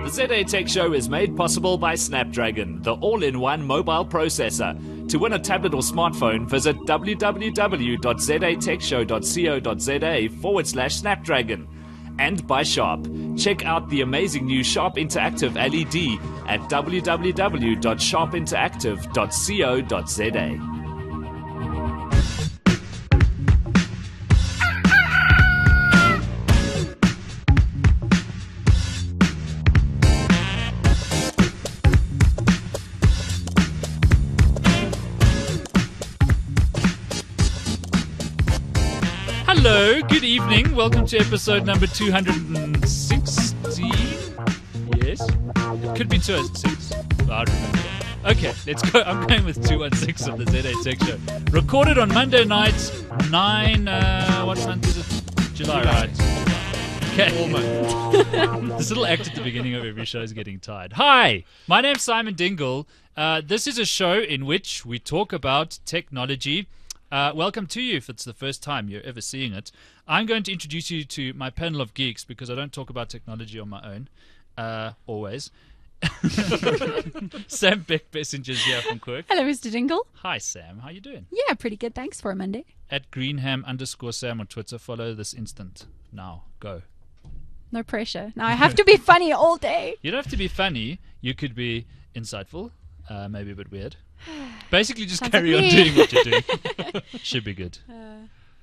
The ZA Tech Show is made possible by Snapdragon, the all-in-one mobile processor. To win a tablet or smartphone, visit www.zatechshow.co.za/Snapdragon. And by Sharp. Check out the amazing new Sharp Interactive LED at www.sharpinteractive.co.za. Hello, good evening. Welcome to episode number 216. Yes? It could be 206. I don't remember. Okay, let's go. I'm going with 216 of the ZA Tech Show. Recorded on Monday night, what month is it? July, right? Okay. All month. This little act at the beginning of every show is getting tired. Hi, my name's Simon Dingle. This is a show in which we talk about technology. Welcome to you if it's the first time you're ever seeing it. I'm going to introduce you to my panel of geeks because I don't talk about technology on my own, always. Sam Beckbessinger's here from Quirk. Hello, Mr. Dingle. Hi, Sam. How you doing? Yeah, pretty good. Thanks for a Monday. At Greenham_Sam on Twitter. Follow this instant. Now, go. No pressure. Now I have to be funny all day. You don't have to be funny. You could be insightful, maybe a bit weird. Basically, just carry on doing what you're doing. Should be good.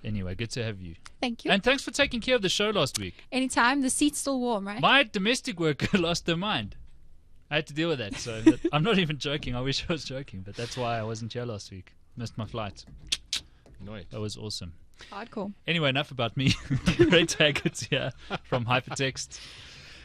Anyway, good to have you. Thank you. And thanks for taking care of the show last week. Anytime. The seat's still warm, right? My domestic worker lost her mind. I had to deal with that. So I'm not even joking. I wish I was joking, but that's why I wasn't here last week. Missed my flight. Nice. That was awesome. Hardcore. Anyway, enough about me. Ray Taggart's here from Hypertext.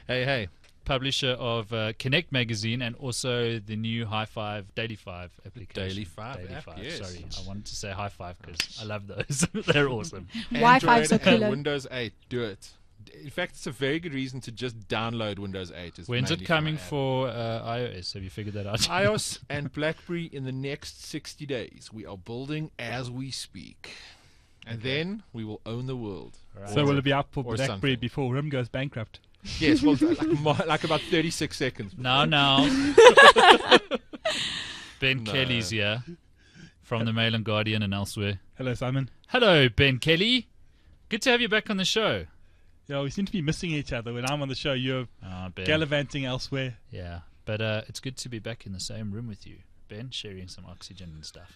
Hey. Publisher of Connect magazine and also the new High Five Daily Five application. Daily Five app, yes. Sorry, I wanted to say High Five because I love those. They're awesome. Wi-Fi's are Android cooler. and Windows 8, do it. In fact, it's a very good reason to just download Windows 8. When's it coming for iOS? Have you figured that out? iOS and BlackBerry in the next 60 days. We are building as we speak. And then we will own the world. Right. So will it be up for Or BlackBerry something. before RIM goes bankrupt? Yes, well, like about 36 seconds. Now. Ben Kelly's here from the Mail and Guardian and elsewhere. Hello, Simon. Hello, Ben Kelly. Good to have you back on the show. Yeah, we seem to be missing each other. When I'm on the show, you're Ben. gallivanting elsewhere. Yeah, but it's good to be back in the same room with you, Ben, sharing some oxygen and stuff.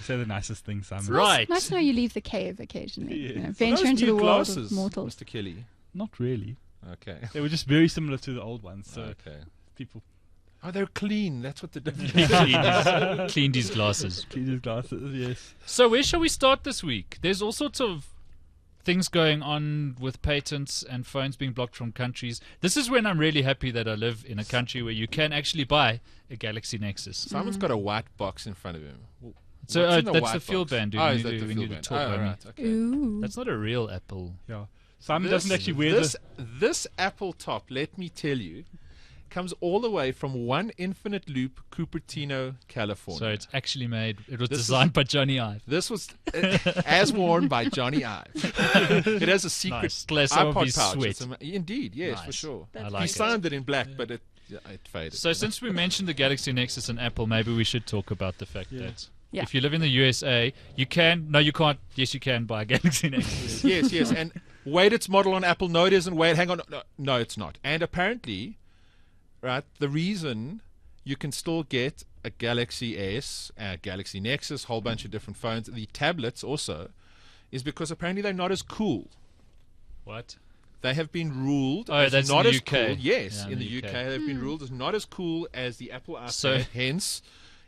Say the nicest thing, Simon. Right. Nice to know you leave the cave occasionally. Yeah. You know, Are venture those into new the world glasses, of mortals. Mr. Kelly. Not really. Okay. They were just very similar to the old ones. So Okay. people Oh, they're clean. That's what the difference Cleaned his glasses. clean his glasses, yes. So where shall we start this week? There's all sorts of things going on with patents and phones being blocked from countries. This is when I'm really happy that I live in a country where you can actually buy a Galaxy Nexus. Simon's got a white box in front of him. So What's in the that's white the field box? band, dude. Oh, We is need that to- the we field need to band? talk Oh, about right, okay. Ooh. That's not a real Apple. Yeah. Simon doesn't actually wear this Apple top, let me tell you, comes all the way from One Infinite Loop, Cupertino, California. So it's actually made. It was This designed by Johnny Ive. This was as worn by Johnny Ive. It has a secret Nice. Glass of iPod his pouch. sweat. It's indeed, yes, for Nice. sure. I He like it. signed it in black, but it faded. So since we mentioned the Galaxy Nexus and Apple, maybe we should talk about the fact that Yeah. if you live in the USA, you can. No, you can't. Yes, you can buy a Galaxy Nexus. yes, and wait, it's model on Apple. No, it isn't. Wait, hang on. No, it's not. And apparently, right, the reason you can still get a Galaxy S, a Galaxy Nexus, whole bunch of different phones, the tablets also, is because apparently they're not as cool. What? They have been ruled Oh, as that's not in the as UK. cool. Yes, Yeah, in the UK, they've been ruled as not as cool as the Apple iPad. So- Hence,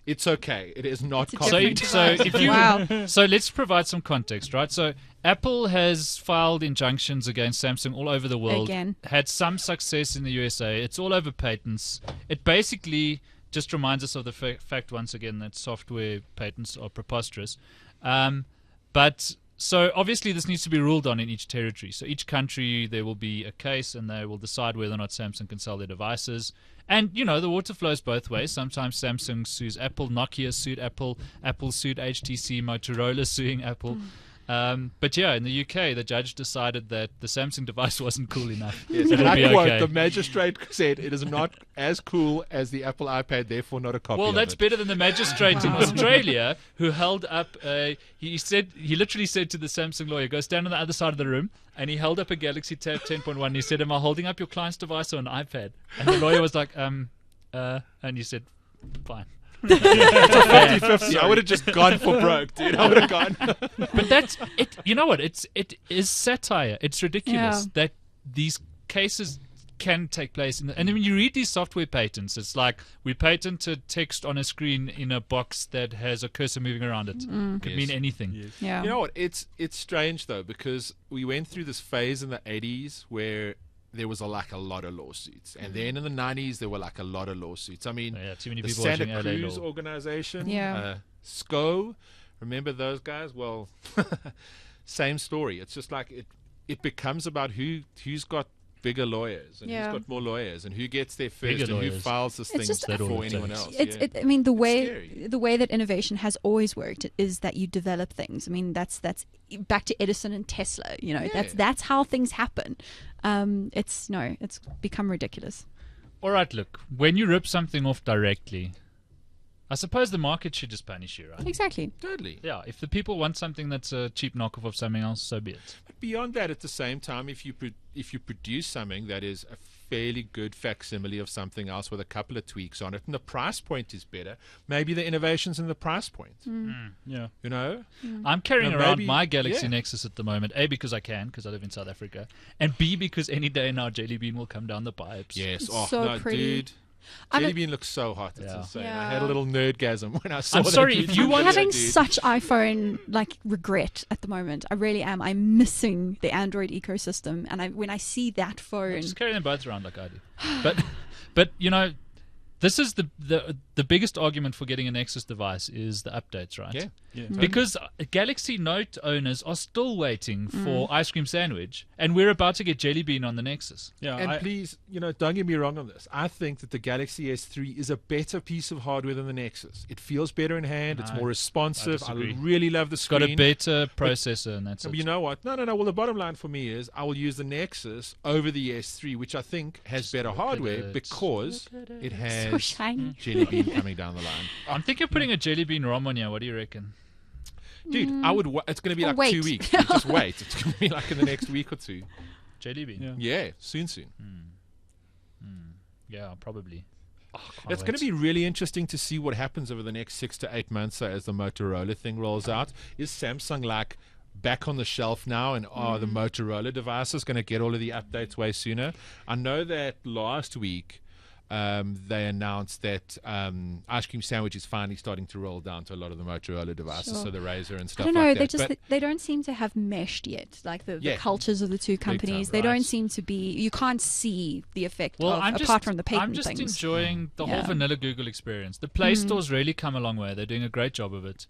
it's okay. It is not It's a So, different copyrighted. so if you Wow. so let's provide some context, right? So Apple has filed injunctions against Samsung all over the world. Again. Had some success in the USA. It's all over patents. It basically just reminds us of the fact once again that software patents are preposterous. But so obviously this needs to be ruled on in each territory. So each country there will be a case, and they will decide whether or not Samsung can sell their devices. And you know the water flows both ways. Sometimes Samsung sues Apple, Nokia sued Apple, Apple sued HTC, Motorola suing Apple. But yeah, in the UK, the judge decided that the Samsung device wasn't cool enough. Yes, It'll and I be quote, okay. the magistrate said it is not as cool as the Apple iPad, therefore not a copy Well, of that's it. better than the magistrate in Australia who held up he literally said to the Samsung lawyer, go stand on the other side of the room, and he held up a Galaxy Tab 10.1 and he said, am I holding up your client's device or an iPad? And the lawyer was like, and he said, fine. 50-50. I would have just gone for broke, dude. I would have gone. But that's it. You know what? It is satire. It's ridiculous that these cases can take place. And then when you read these software patents, it's like we patented text on a screen in a box that has a cursor moving around it. Could mean anything. Yes. Yeah. You know what? It's strange though, because we went through this phase in the 80s where there was a lot of lawsuits, and then in the 90s there were like a lot of lawsuits. I mean, Yeah, too many the people Santa watching LA Cruz Law. organization, Yeah. SCO, remember those guys? Well, same story. It's just like it becomes about who's got bigger lawyers and Yeah. who's got more lawyers and who gets there Bigger first and who lawyers. files this thing just- before That's all it anyone takes. else. It's, yeah. I mean, the scary. way that innovation has always worked is that you develop things. I mean, that's back to Edison and Tesla. You know, Yeah. that's how things happen. It's become ridiculous. All right, look, when you rip something off directly, I suppose the market should just punish you, right? Exactly. Totally. Yeah, if the people want something that's a cheap knockoff of something else, so be it. But beyond that, at the same time, if you produce something that is a fairly good facsimile of something else with a couple of tweaks on it, and the price point is better, maybe the innovation's in the price point. Yeah. You know? I'm carrying Now, around maybe- my Galaxy yeah. Nexus at the moment, A, because I can, because I live in South Africa, and B, because any day now Jelly Bean will come down the pipes. Yes. It's Oh so no, pretty. dude. I'm Jelly a- Bean looks so hot. It's Yeah. insane. Yeah. I had a little nerdgasm when I saw I'm that sorry, YouTube if you I'm want- video, having dude. such iPhone regret at the moment. I really am. I'm missing the Android ecosystem, and when I see that phone, Just carry them both around like I do. But you know, this is the biggest argument for getting a Nexus device is the updates, right? Yeah. Yeah. Because Galaxy Note owners are still waiting for Ice Cream Sandwich, and we're about to get Jelly Bean on the Nexus. Yeah. And I- please, don't get me wrong on this. I think that the Galaxy S3 is a better piece of hardware than the Nexus. It feels better in hand. It's No, more responsive. I disagree. really love the It's got screen. a better processor, and that's But it. you know what? No. Well, the bottom line for me is I will use the Nexus over the S3, which I think has Just better look at hardware it. because Look at it. it so has shiny. Jelly Bean coming down the line. I'm thinking of putting a Jelly Bean ROM on here. What do you reckon? Dude, I would. It's going to be Or like 2 wait. weeks. Dude, just wait. It's going to be like in the next week or two. Jelly Bean? Yeah. Yeah, soon. Yeah, probably. Oh, It's going to be really interesting to see what happens over the next 6 to 8 months as the Motorola thing rolls out. Is Samsung like back on the shelf now, and are the Motorola devices going to get all of the updates way sooner? I know that last week they announced that Ice Cream Sandwich is finally starting to roll down to a lot of the Motorola devices, Sure. so the Razer and I stuff don't know. like They that. just But they don't seem to have meshed yet. Like the Yeah. cultures of the two companies, they right. don't seem to be. You can't see the effect Well, of, I'm apart from the patent I'm just things. enjoying the whole Yeah. vanilla Google experience. The Play Store's really come a long way. They're doing a great job of it.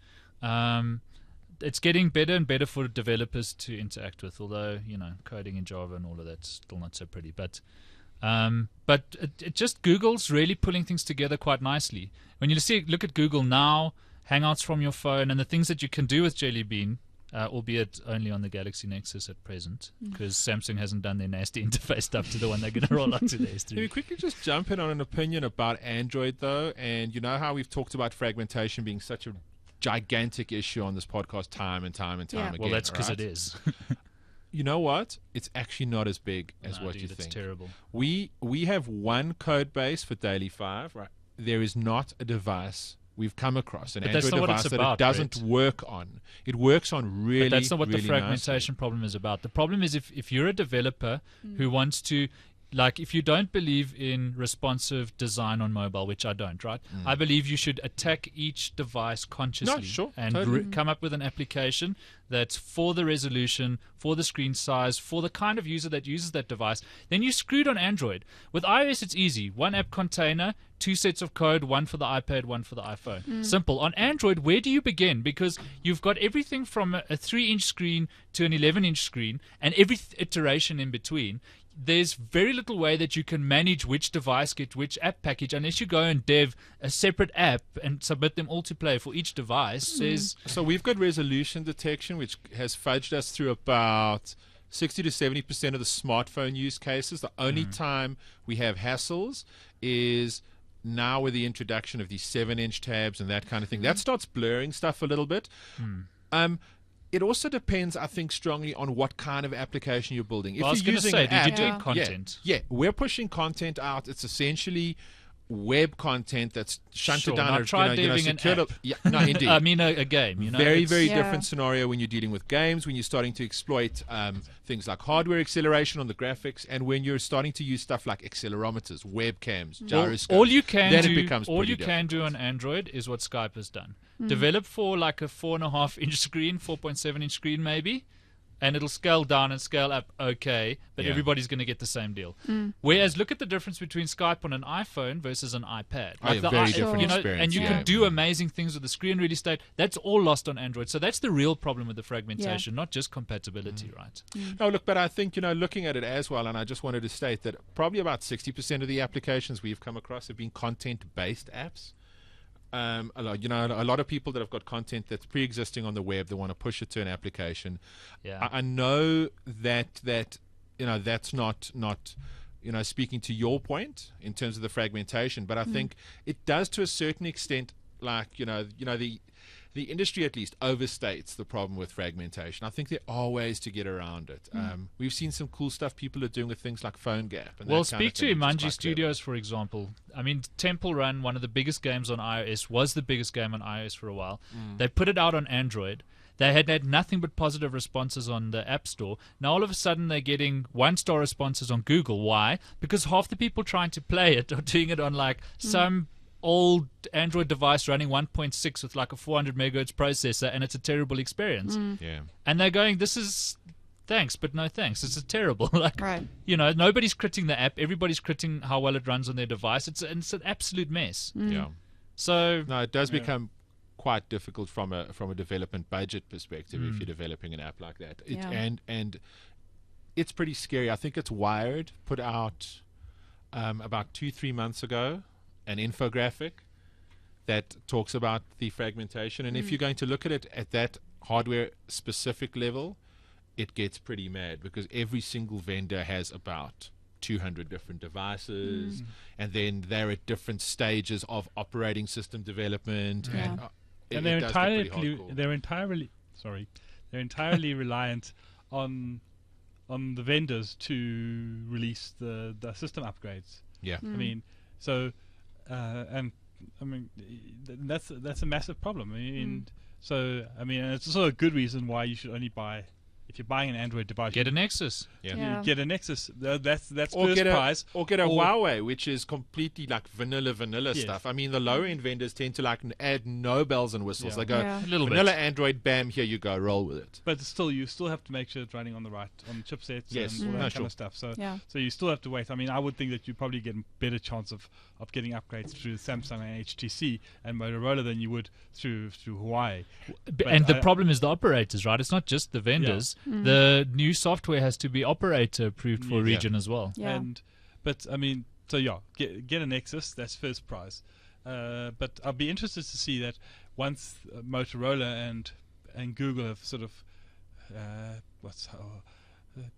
It's getting better and better for developers to interact with, although, coding in Java and all of that's still not so pretty. But it just Google's really pulling things together quite nicely. When you look at Google Now, Hangouts from your phone, and the things that you can do with Jelly Bean, albeit only on the Galaxy Nexus at present, because Samsung hasn't done their nasty interface stuff to the one they're going to roll out to the Can S3. we quickly just jump in on an opinion about Android, though? And you know how we've talked about fragmentation being such a gigantic issue on this podcast time and time Yeah. again. Well, that's because right? it is. You know what? It's actually not as big as Nah, what dude, you it's think. terrible. We have one code base for Daily 5. Right? There is not a device we've come across, an But that's Android not what device it's that about, it doesn't Brett. work on. It works on really, But that's not what really the fragmentation problem is about. The problem is if you're a developer who wants to, like, if you don't believe in responsive design on mobile, which I don't, right? I believe you should attack each device consciously sure, and totally. come up with an application that's for the resolution, for the screen size, for the kind of user that uses that device. Then you're screwed on Android. With iOS, it's easy. One app container, 2 sets of code, one for the iPad, one for the iPhone. Simple. On Android, where do you begin? Because you've got everything from a 3-inch screen to an 11-inch screen and every iteration in between. there's very little way that you can manage which device get which app package unless you go and dev a separate app and submit them all to play for each device. So we've got resolution detection, which has fudged us through about 60 to 70% of the smartphone use cases. The only time we have hassles is now with the introduction of these 7-inch tabs and that kind of thing. That starts blurring stuff a little bit. It also depends, I think, strongly on what kind of application you're building. If I was you're going to using say, an app, did you do content? Yeah, we're pushing content out. It's essentially web content that's shunted Sure, down. now try deving an app. Yeah, no, indeed. I mean, a game. Very, very Yeah. different scenario when you're dealing with games, when you're starting to exploit things like hardware acceleration on the graphics, and when you're starting to use stuff like accelerometers, webcams, gyroscopes. All you can then do, it becomes all pretty you can do difficult. on Android is what Skype has done. Develop for like a 4.5-inch screen, 4.7-inch screen maybe, and it'll scale down and scale up okay, but Yeah. everybody's going to get the same deal. Whereas look at the difference between Skype on an iPhone versus an iPad. Oh, yeah, the very i- different you know, experience, and you yeah. can do amazing things with the screen ready state. That's all lost on Android. So that's the real problem with the fragmentation, not just compatibility, right? No, look, but I think, looking at it as well, and I just wanted to state that probably about 60% of the applications we've come across have been content-based apps. A lot of people that have got content that's pre-existing on the web, they want to push it to an application. Yeah. I know that that's not speaking to your point in terms of the fragmentation, but I think it does to a certain extent, like the industry at least overstates the problem with fragmentation. I think there are ways to get around it. We've seen some cool stuff people are doing with things like Phone Gap. And Well, that kind of speak to thing, which is Imanji quite clever. Studios, for example. I mean, Temple Run, one of the biggest games on iOS, was the biggest game on iOS for a while. They put it out on Android. They had nothing but positive responses on the App Store. Now, all of a sudden, they're getting 1-star responses on Google. Why? Because half the people trying to play it are doing it on, like, some old Android device running 1.6 with, like, a 400 megahertz processor, and it's a terrible experience. Yeah. And they're going, this is... Thanks, but no thanks. It's terrible. Like, Right. nobody's critting the app. Everybody's critting how well it runs on their device. It's an absolute mess. Yeah. So No, it does become quite difficult from a development budget perspective if you're developing an app like that. Yeah. And it's pretty scary. I think it's Wired put out about 2-3 months ago an infographic that talks about the fragmentation. And if you're going to look at it at that hardware specific level, it gets pretty mad because every single vendor has about 200 different devices, and then they're at different stages of operating system development, Yeah. And it does get pretty hardcore. they're entirely reliant on the vendors to release the system upgrades. Yeah. I mean, so that's a massive problem. I mean, and it's also a good reason why you should only buy. If you're buying an Android device, get a Nexus. Yeah. Yeah. you get a Nexus. That's Or first get prize. a Huawei, which is completely like vanilla Yes. stuff. I mean, the lower end vendors tend to like add no bells and whistles. Yeah. They go Yeah. A little bit. vanilla Android, bam, here you go, roll with it. But you still have to make sure it's running on the chipsets Yes. and all that No, kind sure. of stuff. So Yeah. so you still have to wait. I mean, I would think that you probably get a better chance of getting upgrades through Samsung and HTC and Motorola than you would through Huawei. And the I- problem is the operators, right? It's not just the vendors. The new software has to be operator approved for a Yeah. region as well. Yeah. But I mean, so yeah, get a Nexus. That's first prize. But I'll be interested to see that once Motorola and Google have sort of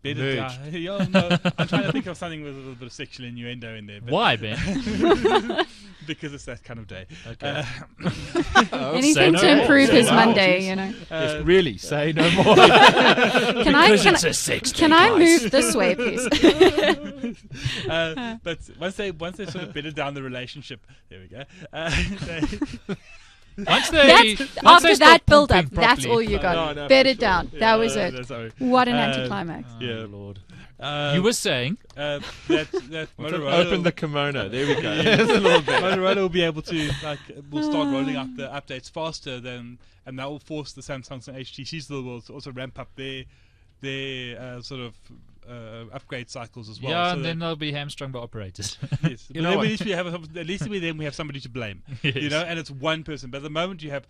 bedded Merged. down. Yeah, no, I'm trying to think of something with a little bit of sexual innuendo in there. But Why, Ben? because it's that kind of day. Okay. Anything no to more. improve Say his no. Monday, you know. Yes, really, say no more. Can I Because it's a sex can day, I guys. move this way, please? But once they sort of bedded down the relationship, there we go. Once they After start that build up, pumping that's properly- all you got. no, Bed for it down. sure. That was Yeah, it. sorry. What an anticlimax. Yeah. Lord. You were saying that Motorola Open the kimono. There we go. It's a little bit. Motorola will be able to will start rolling out the updates faster and that will force the Samsungs and HTCs of the world to also ramp up their sort of upgrade cycles as well. Yeah, so and that- then they'll be hamstrung by operators. Yes, You but know then what? at least we have somebody to blame, Yes. and it's one person. But at the moment you have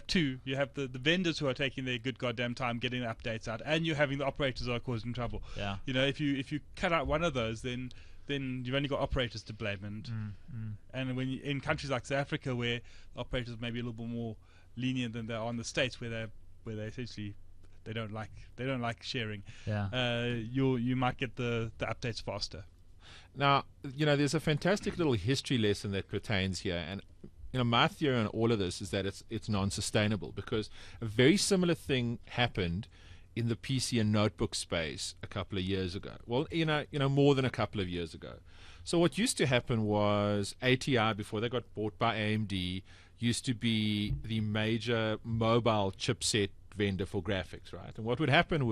two. You have the vendors who are taking their good goddamn time getting the updates out, and you're having the operators who are causing trouble. Yeah. If you cut out one of those, then you've only got operators to blame, and when in countries like South Africa where operators may be a little bit more lenient than they are in the States, where they essentially they don't like sharing. Yeah. You might get the updates faster. Now, there's a fantastic little history lesson that pertains here, and my theory on all of this is that it's non-sustainable, because a very similar thing happened in the PC and notebook space a couple of years ago. Well, more than a couple of years ago. So what used to happen was ATI, before they got bought by AMD, used to be the major mobile chipset vendor for graphics, right? And what would happen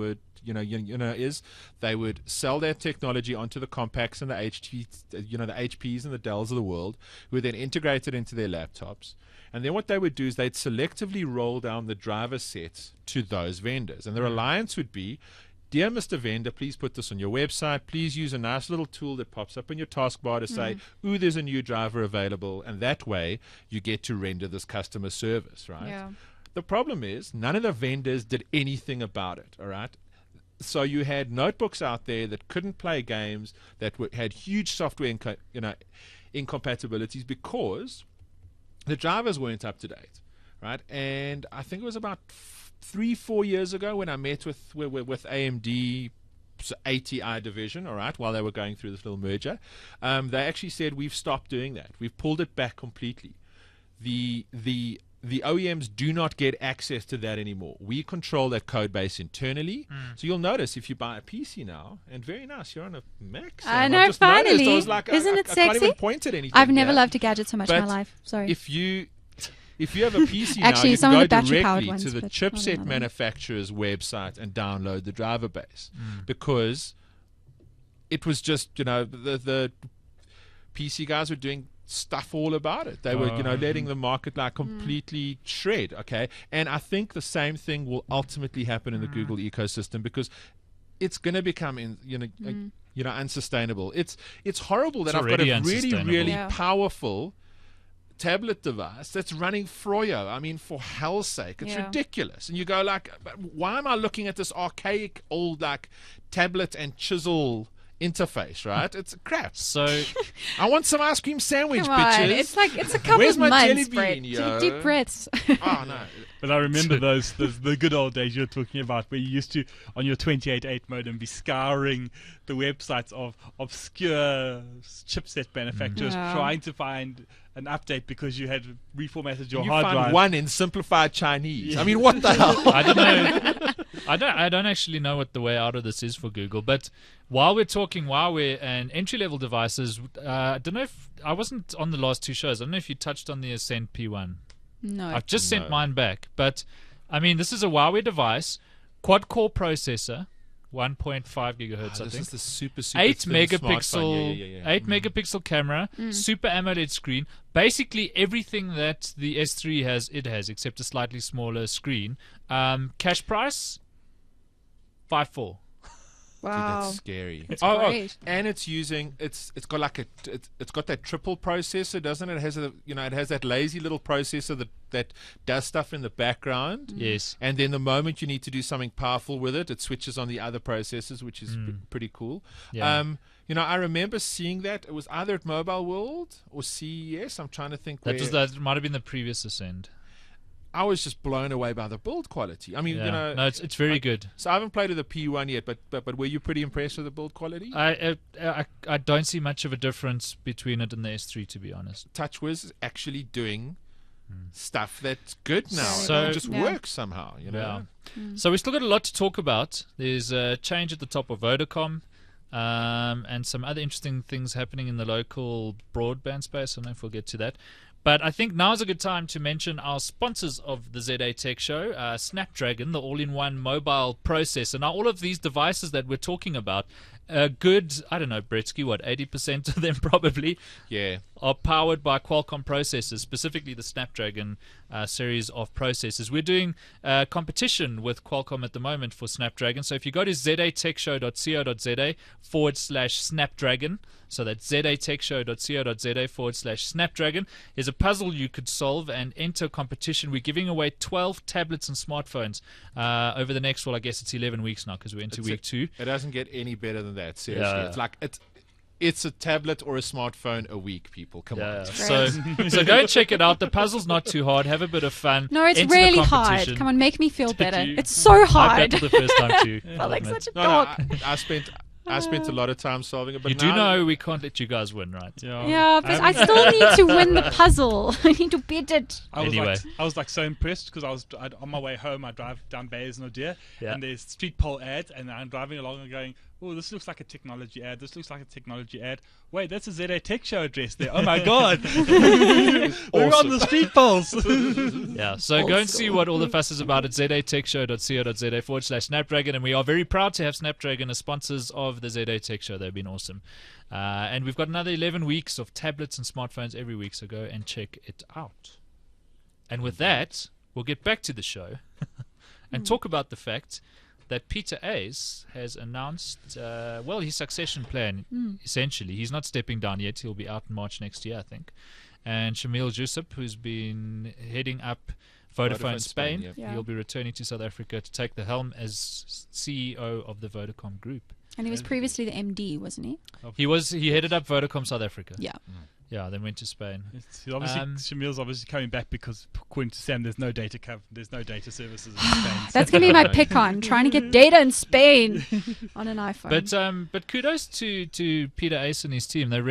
is they would sell their technology onto the compacts and the HPs and the Dells of the world, who would then integrate it into their laptops. And then what they would do is they'd selectively roll down the driver sets to those vendors. And the reliance would be, dear Mr. Vendor, please put this on your website. Please use a nice little tool that pops up in your taskbar to say, ooh, there's a new driver available. And that way you get to render this customer service, right? Yeah. The problem is none of the vendors did anything about it, all right? So you had notebooks out there that couldn't play games, that had huge software incompatibilities because the drivers weren't up to date, right? And I think it was about 3-4 years ago when I met with AMD ATI division, all right, while they were going through this little merger, they actually said, we've stopped doing that. We've pulled it back completely. The OEMs do not get access to that anymore. We control that code base internally. So you'll notice if you buy a PC now, and very nice, you're on a Mac. Sam. I know, I've just noticed, finally. I was like, Isn't it I can't sexy? even point at anything. I've never here. loved a gadget so much in my But life. Sorry. If you have a PC now, Actually, you some can of go the battery-powered directly ones, to the but not chipset another one. manufacturer's website and download the driver base, because it was just the PC guys were doing stuff all about it. They were letting the market completely shred. Okay, and I think the same thing will ultimately happen in the Google ecosystem, because it's going to become unsustainable. It's horrible that It's I've got a already really unsustainable. really Yeah. powerful tablet device that's running Froyo. I mean, for hell's sake, it's Yeah. ridiculous. And you go but why am I looking at this archaic old tablet and chisel interface, right? It's crap. So I want some ice cream sandwich, Come on, bitches. it's a couple Where's of my months, jelly Brett. bean, Take yo? deep breaths. Oh no. But I remember the good old days you're talking about, where you used to, on your 28.8 modem, be scouring the websites of obscure chipset manufacturers, Yeah. trying to find an update because you had reformatted your You hard find drive. one in simplified Chinese. I mean, what the hell? I don't know. I don't actually know what the way out of this is for Google. But while we're talking Huawei and entry-level devices, I don't know if I wasn't on the last two shows. I don't know if you touched on the Ascent P1. No. I've just sent mine back. But I mean, this is a Huawei device, quad-core processor, 1.5 gigahertz. I This think. is the super 8 thin megapixel smartphone. Yeah. 8 megapixel camera, super AMOLED screen, basically everything that the S3 has, except a slightly smaller screen. Cash price 5.4. Dude, Wow. that's scary. That's great. And it's got it's got that triple processor, doesn't it? It has it has that lazy little processor that does stuff in the background. Yes. And then the moment you need to do something powerful with it, it switches on the other processors, which is pretty cool. Yeah. I remember seeing that. It was either at Mobile World or CES. I'm trying to think That might have been the previous Ascend. I was just blown away by the build quality. I mean, Yeah. No, it's very good. So I haven't played with the P1 yet, but were you pretty impressed with the build quality? I don't see much of a difference between it and the S3, to be honest. TouchWiz is actually doing stuff that's good now. So- it just Yeah. works somehow, Yeah. So we still got a lot to talk about. There's a change at the top of Vodacom, and some other interesting things happening in the local broadband space. I don't know if we'll get to that. But I think now's a good time to mention our sponsors of the ZA Tech Show, Snapdragon, the all-in-one mobile processor. Now, all of these devices that we're talking about, good, I don't know, Bretsky, what, 80% of them probably Yeah. are powered by Qualcomm processors, specifically the Snapdragon series of processors. We're doing competition with Qualcomm at the moment for Snapdragon. So if you go to zatechshow.co.za/Snapdragon, so that's zatechshow.co.za/Snapdragon, there's a puzzle you could solve and enter competition. We're giving away 12 tablets and smartphones over the next, well, I guess it's 11 weeks now because we're into week 2. It doesn't get any better than that, seriously. Yeah. It's like it's a tablet or a smartphone a week, people. Come on. So go and check it out. The puzzle's not too hard. Have a bit of fun. No, it's Enter the really hard. competition. Come on, make me feel better. you? It's so I hard. battled the first time too. I felt like such a No, dog. I spent a lot of time solving it, but You do now know we can't let you guys win, right? Yeah, but I still need to win the puzzle. I need to beat it. I was Anyway. like so impressed because on my way home I drive down Bays and Odeer Yeah. and there's street pole ads and I'm driving along and going, oh, this looks like a technology ad. This looks like a technology ad. Wait, that's a ZA Tech Show address there. Oh my god, we're on the street poles. Yeah, so go and see what all the fuss is about at zatechshow.co.za/Snapdragon, and we are very proud to have Snapdragon as sponsors of the ZA Tech Show. They've been awesome. And we've got another 11 weeks of tablets and smartphones every week, so go and check it out. And with that, we'll get back to the show and talk about the fact that Pieter Uys has announced, his succession plan, essentially. He's not stepping down yet. He'll be out in March next year, I think. And Shamil Jussup, who's been heading up Vodafone Spain, yep. Yeah. he'll be returning to South Africa to take the helm as CEO of the Vodacom Group. And he was previously the MD, wasn't he? He headed up Vodacom South Africa. Yeah. Yeah, then went to Spain. He's obviously, Shamil's obviously coming back because, according to Sam, there's no data services in Spain. That's going to be my pick on, trying to get data in Spain on an iPhone. But kudos to Pieter Uys and his team. They've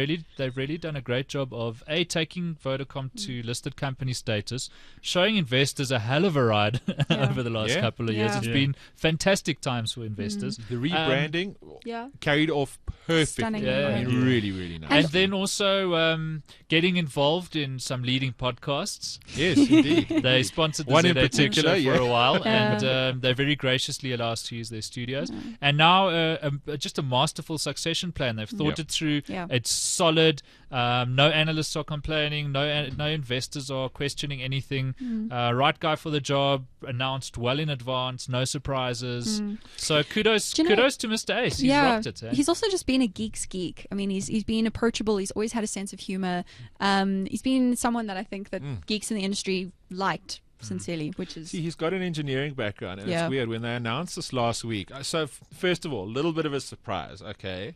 really done a great job of taking Vodacom to listed company status, showing investors a hell of a ride over the last couple of years. Yeah. It's been fantastic times for investors. The rebranding Yeah. carried off perfectly. Stunning. Yeah. I mean, really, really nice. And then also getting involved in some leading podcasts. Yes, indeed. They sponsored the One in ZA Tech particular, Show for a while, Yeah. and they very graciously allowed us to use their studios. And now just a masterful succession plan. They've thought it through. Yeah. It's solid. No analysts are complaining. No investors are questioning anything. Right guy for the job. Announced well in advance. No surprises. So kudos to Mr. Uys. He's rocked it. Eh? He's also just been a geek's geek. I mean, he's been approachable. He's always had a sense of humor. He's been someone that I think that geeks in the industry liked sincerely, which is... See, he's got an engineering background, and it's weird. When they announced this last week, so first of all, a little bit of a surprise, okay?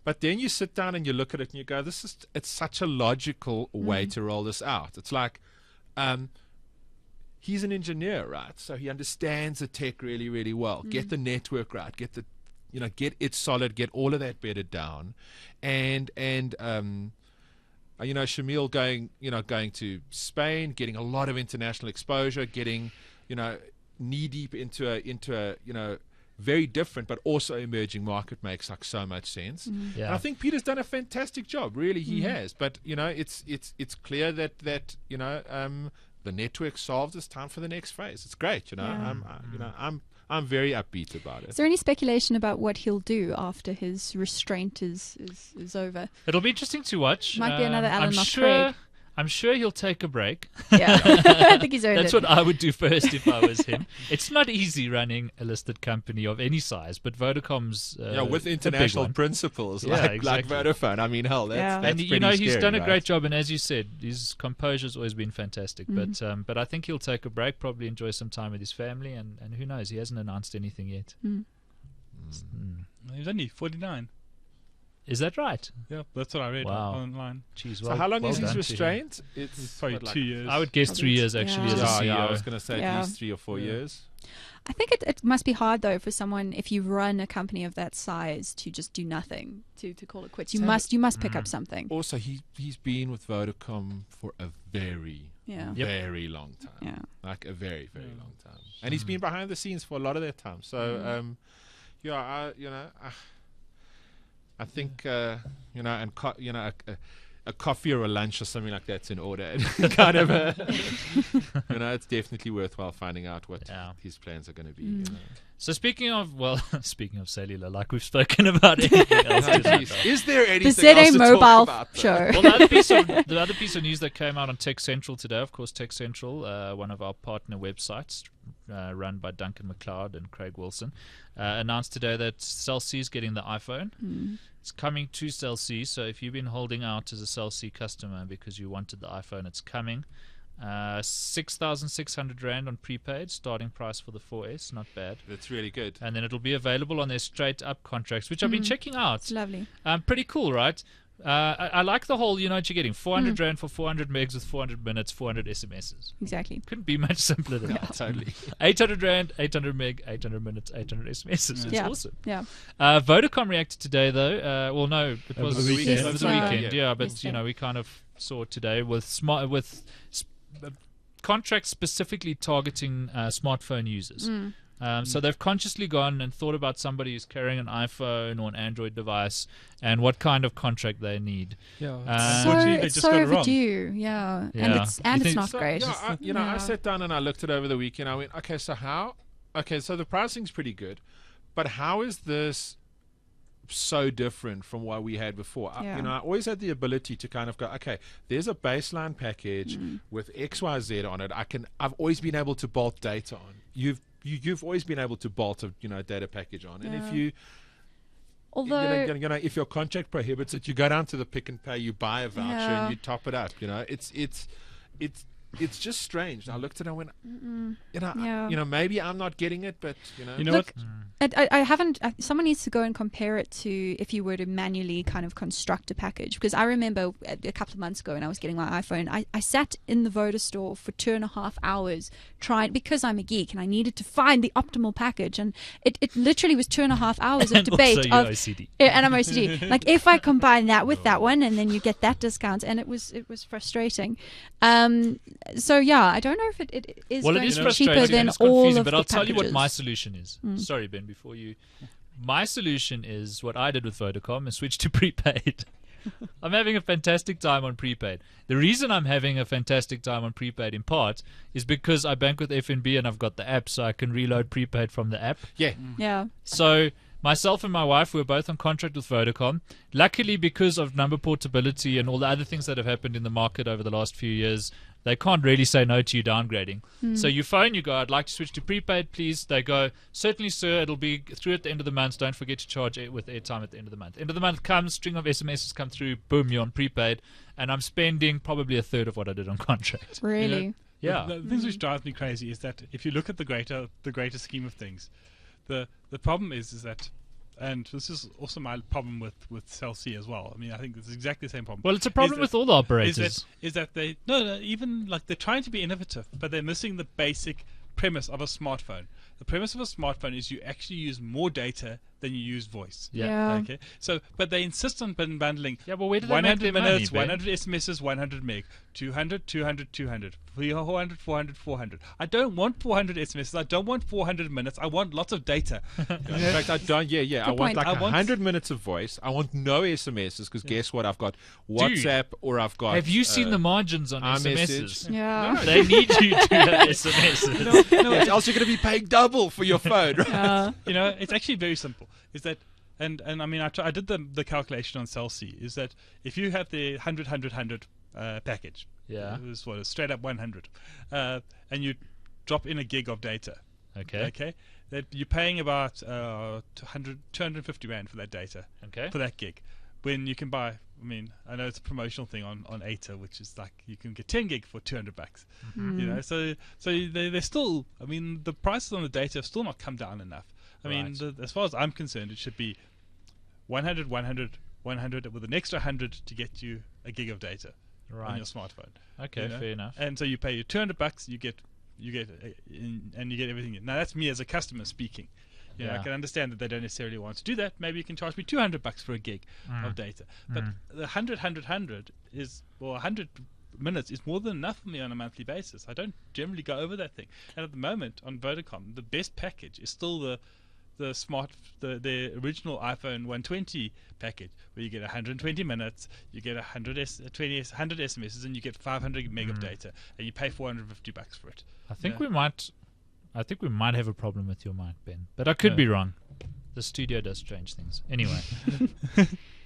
But then you sit down and you look at it and you go, it's such a logical way to roll this out. It's like... he's an engineer, right? So he understands the tech really, really well. Get the network right. Get it solid. Get all of that bedded down, and Shamil going to Spain, getting a lot of international exposure, getting knee deep into a very different but also emerging market makes like so much sense. Yeah. And I think Peter's done a fantastic job. Really, he has. But it's clear that the network solved. It's time for the next phase. It's great. I'm very upbeat about it. Is there any speculation about what he'll do after his restraint is over? It'll be interesting to watch. Might be another Alan I'm Craig. I'm sure he'll take a break. Yeah, I think he's earned That's it. what I would do first if I was him. It's not easy running a listed company of any size, but Vodacom's with a big international one. principles Yeah, like exactly. Vodafone. I mean, hell, that's Yeah. And pretty he's scary, done a right? great job, and as you said, his composure's always been fantastic. But I think he'll take a break, probably enjoy some time with his family, and who knows? He hasn't announced anything yet. He's only 49. Is that right? Yeah, that's what I read Wow. online. Jeez, So how long is done his to him. restraint? It's probably 2 years. I would guess 3 years actually as a CEO. Yeah, I was going to say Yeah. at least 3 or 4 years. I think it must be hard though for someone, if you run a company of that size, to just do nothing, to call it quits. You must pick up something. Also, he's been with Vodacom for a very, Yeah. very long time. Yeah. Like a very, very long time. And he's been behind the scenes for a lot of that time. So, I think, a coffee or a lunch or something like that's in order. Kind of it's definitely worthwhile finding out what his plans are going to be. You know. So speaking of cellular, like we've spoken about anything else. Is there anything The ZA else to talk mobile about, though? show. Well, the other piece of news that came out on Tech Central today, of course, Tech Central, one of our partner websites, run by Duncan McLeod and Craig Wilson, announced today that Cell C is getting the iPhone. It's coming to Cell C, so if you've been holding out as a Cell C customer because you wanted the iPhone, it's coming. 6,600 Rand on prepaid, starting price for the 4S, not bad. That's really good. And then it'll be available on their straight up contracts, which I've been checking out. It's lovely. Pretty cool, right? I like the whole, you know what you're getting, 400 Rand for 400 megs with 400 minutes, 400 SMSs. Exactly. Couldn't be much simpler than that. Totally. 800 Rand, 800 meg, 800 minutes, 800 SMSs. It's awesome. Yeah. Vodacom reacted today, though. Well, no, it was Over the weekend. over the Yeah. weekend. Yeah, but Yesterday. you know, we kind of saw it today with contracts specifically targeting smartphone users. So they've consciously gone and thought about somebody who's carrying an iPhone or an Android device and what kind of contract they need. Yeah. So Unfortunately, they it's just so got it wrong. overdue. Yeah. Yeah. And You it's think- not So, great. I sat down and I looked it over the weekend. I went, okay, so so the pricing's pretty good, but how is this so different from what we had before? Yeah. I always had the ability to kind of go, okay, there's a baseline package with XYZ on it. I've always been able to bolt data on. You've always been able to bolt a data package on, and if you Although if your contract prohibits it, you go down to the Pick and Pay, you buy a voucher, Yeah. and you top it up. It's just strange. I looked at it and went, Yeah. maybe I'm not getting it, but You know Look, what? I haven't. Someone needs to go and compare it to if you were to manually kind of construct a package. Because I remember a couple of months ago when I was getting my iPhone, I sat in the Voda store for 2.5 hours trying, because I'm a geek and I needed to find the optimal package, and it literally was 2.5 hours of And debate also you're of OCD. Yeah, and I'm OCD. Like if I combine that with that one, and then you get that discount, and it was frustrating. So yeah, I don't know if it is Well, it going is to be cheaper frustrating than and it's all confusing, of but the I'll tell you what my packages. solution is. Sorry, Ben, before you. My solution is what I did with Vodacom and switch to prepaid. I'm having a fantastic time on prepaid. The reason I'm having a fantastic time on prepaid in part is because I bank with FNB and I've got the app, so I can reload prepaid from the app. Yeah. So myself and my wife were both on contract with Vodacom. Luckily, because of number portability and all the other things that have happened in the market over the last few years, they can't really say no to you downgrading. So you phone, you go, I'd like to switch to prepaid, please. They go, certainly, sir, it'll be through at the end of the month. Don't forget to charge it with airtime at the end of the month. End of the month comes, string of SMSs come through, boom, you're on prepaid. And I'm spending probably a third of what I did on contract. Really. Yeah. The things which drives me crazy is that if you look at the greater scheme of things, the problem is that, and this is also my problem with Cell C as well. I mean, I think it's exactly the same problem. Well, it's a problem with all the operators. Is that they even like they're trying to be innovative, but they're missing the basic premise of a smartphone. The premise of a smartphone is you actually use more data than you use voice. Yeah. Okay. So, but they insist on bundling. Yeah, but where do they make 100 their money, minutes, Ben? 100 SMSs, 100 meg, 200, 200, 200, 400, 400, 400. I don't want 400 SMSs. I don't want 400 minutes. I want lots of data. in fact, I don't. I want point. like I want- 100 minutes of voice. I want no SMSs because guess what? I've got WhatsApp or I've got. Have you seen the margins on iMessage. SMSs? Yeah. They need you to have SMSs. Yes, else you're going to be paying double for your phone. Right? It's actually very simple. Is that and I mean I did the calculation on Cell C. Is that if you have the 100 package, Yeah. it was what a straight up 100, and you drop in a gig of data, Okay. that you're paying about 250 Rand for that data, Okay. for that gig, when you can buy. I mean, I know it's a promotional thing on ATA, which is like you can get 10 gig for $200. So they're still. I mean, the prices on the data have still not come down enough. I mean, Right. as far as I'm concerned, it should be 100, 100, 100 with an extra 100 to get you a gig of data on Right. your smartphone. Okay, fair enough. And so you pay your $200, you get and you get everything. Now that's me as a customer speaking. You know, I Yeah. can understand that they don't necessarily want to do that. Maybe you can charge me $200 for a gig of data. But the 100 is, well, 100 minutes is more than enough for me on a monthly basis. I don't generally go over that thing. And at the moment on Vodacom, the best package is still the the original iPhone 120 package, where you get 120 minutes, you get 100 SMSs, and you get 500 meg of data, and you pay $450 for it. I think we might have a problem with your mic, Ben, but I could be wrong. The studio does strange things. Anyway,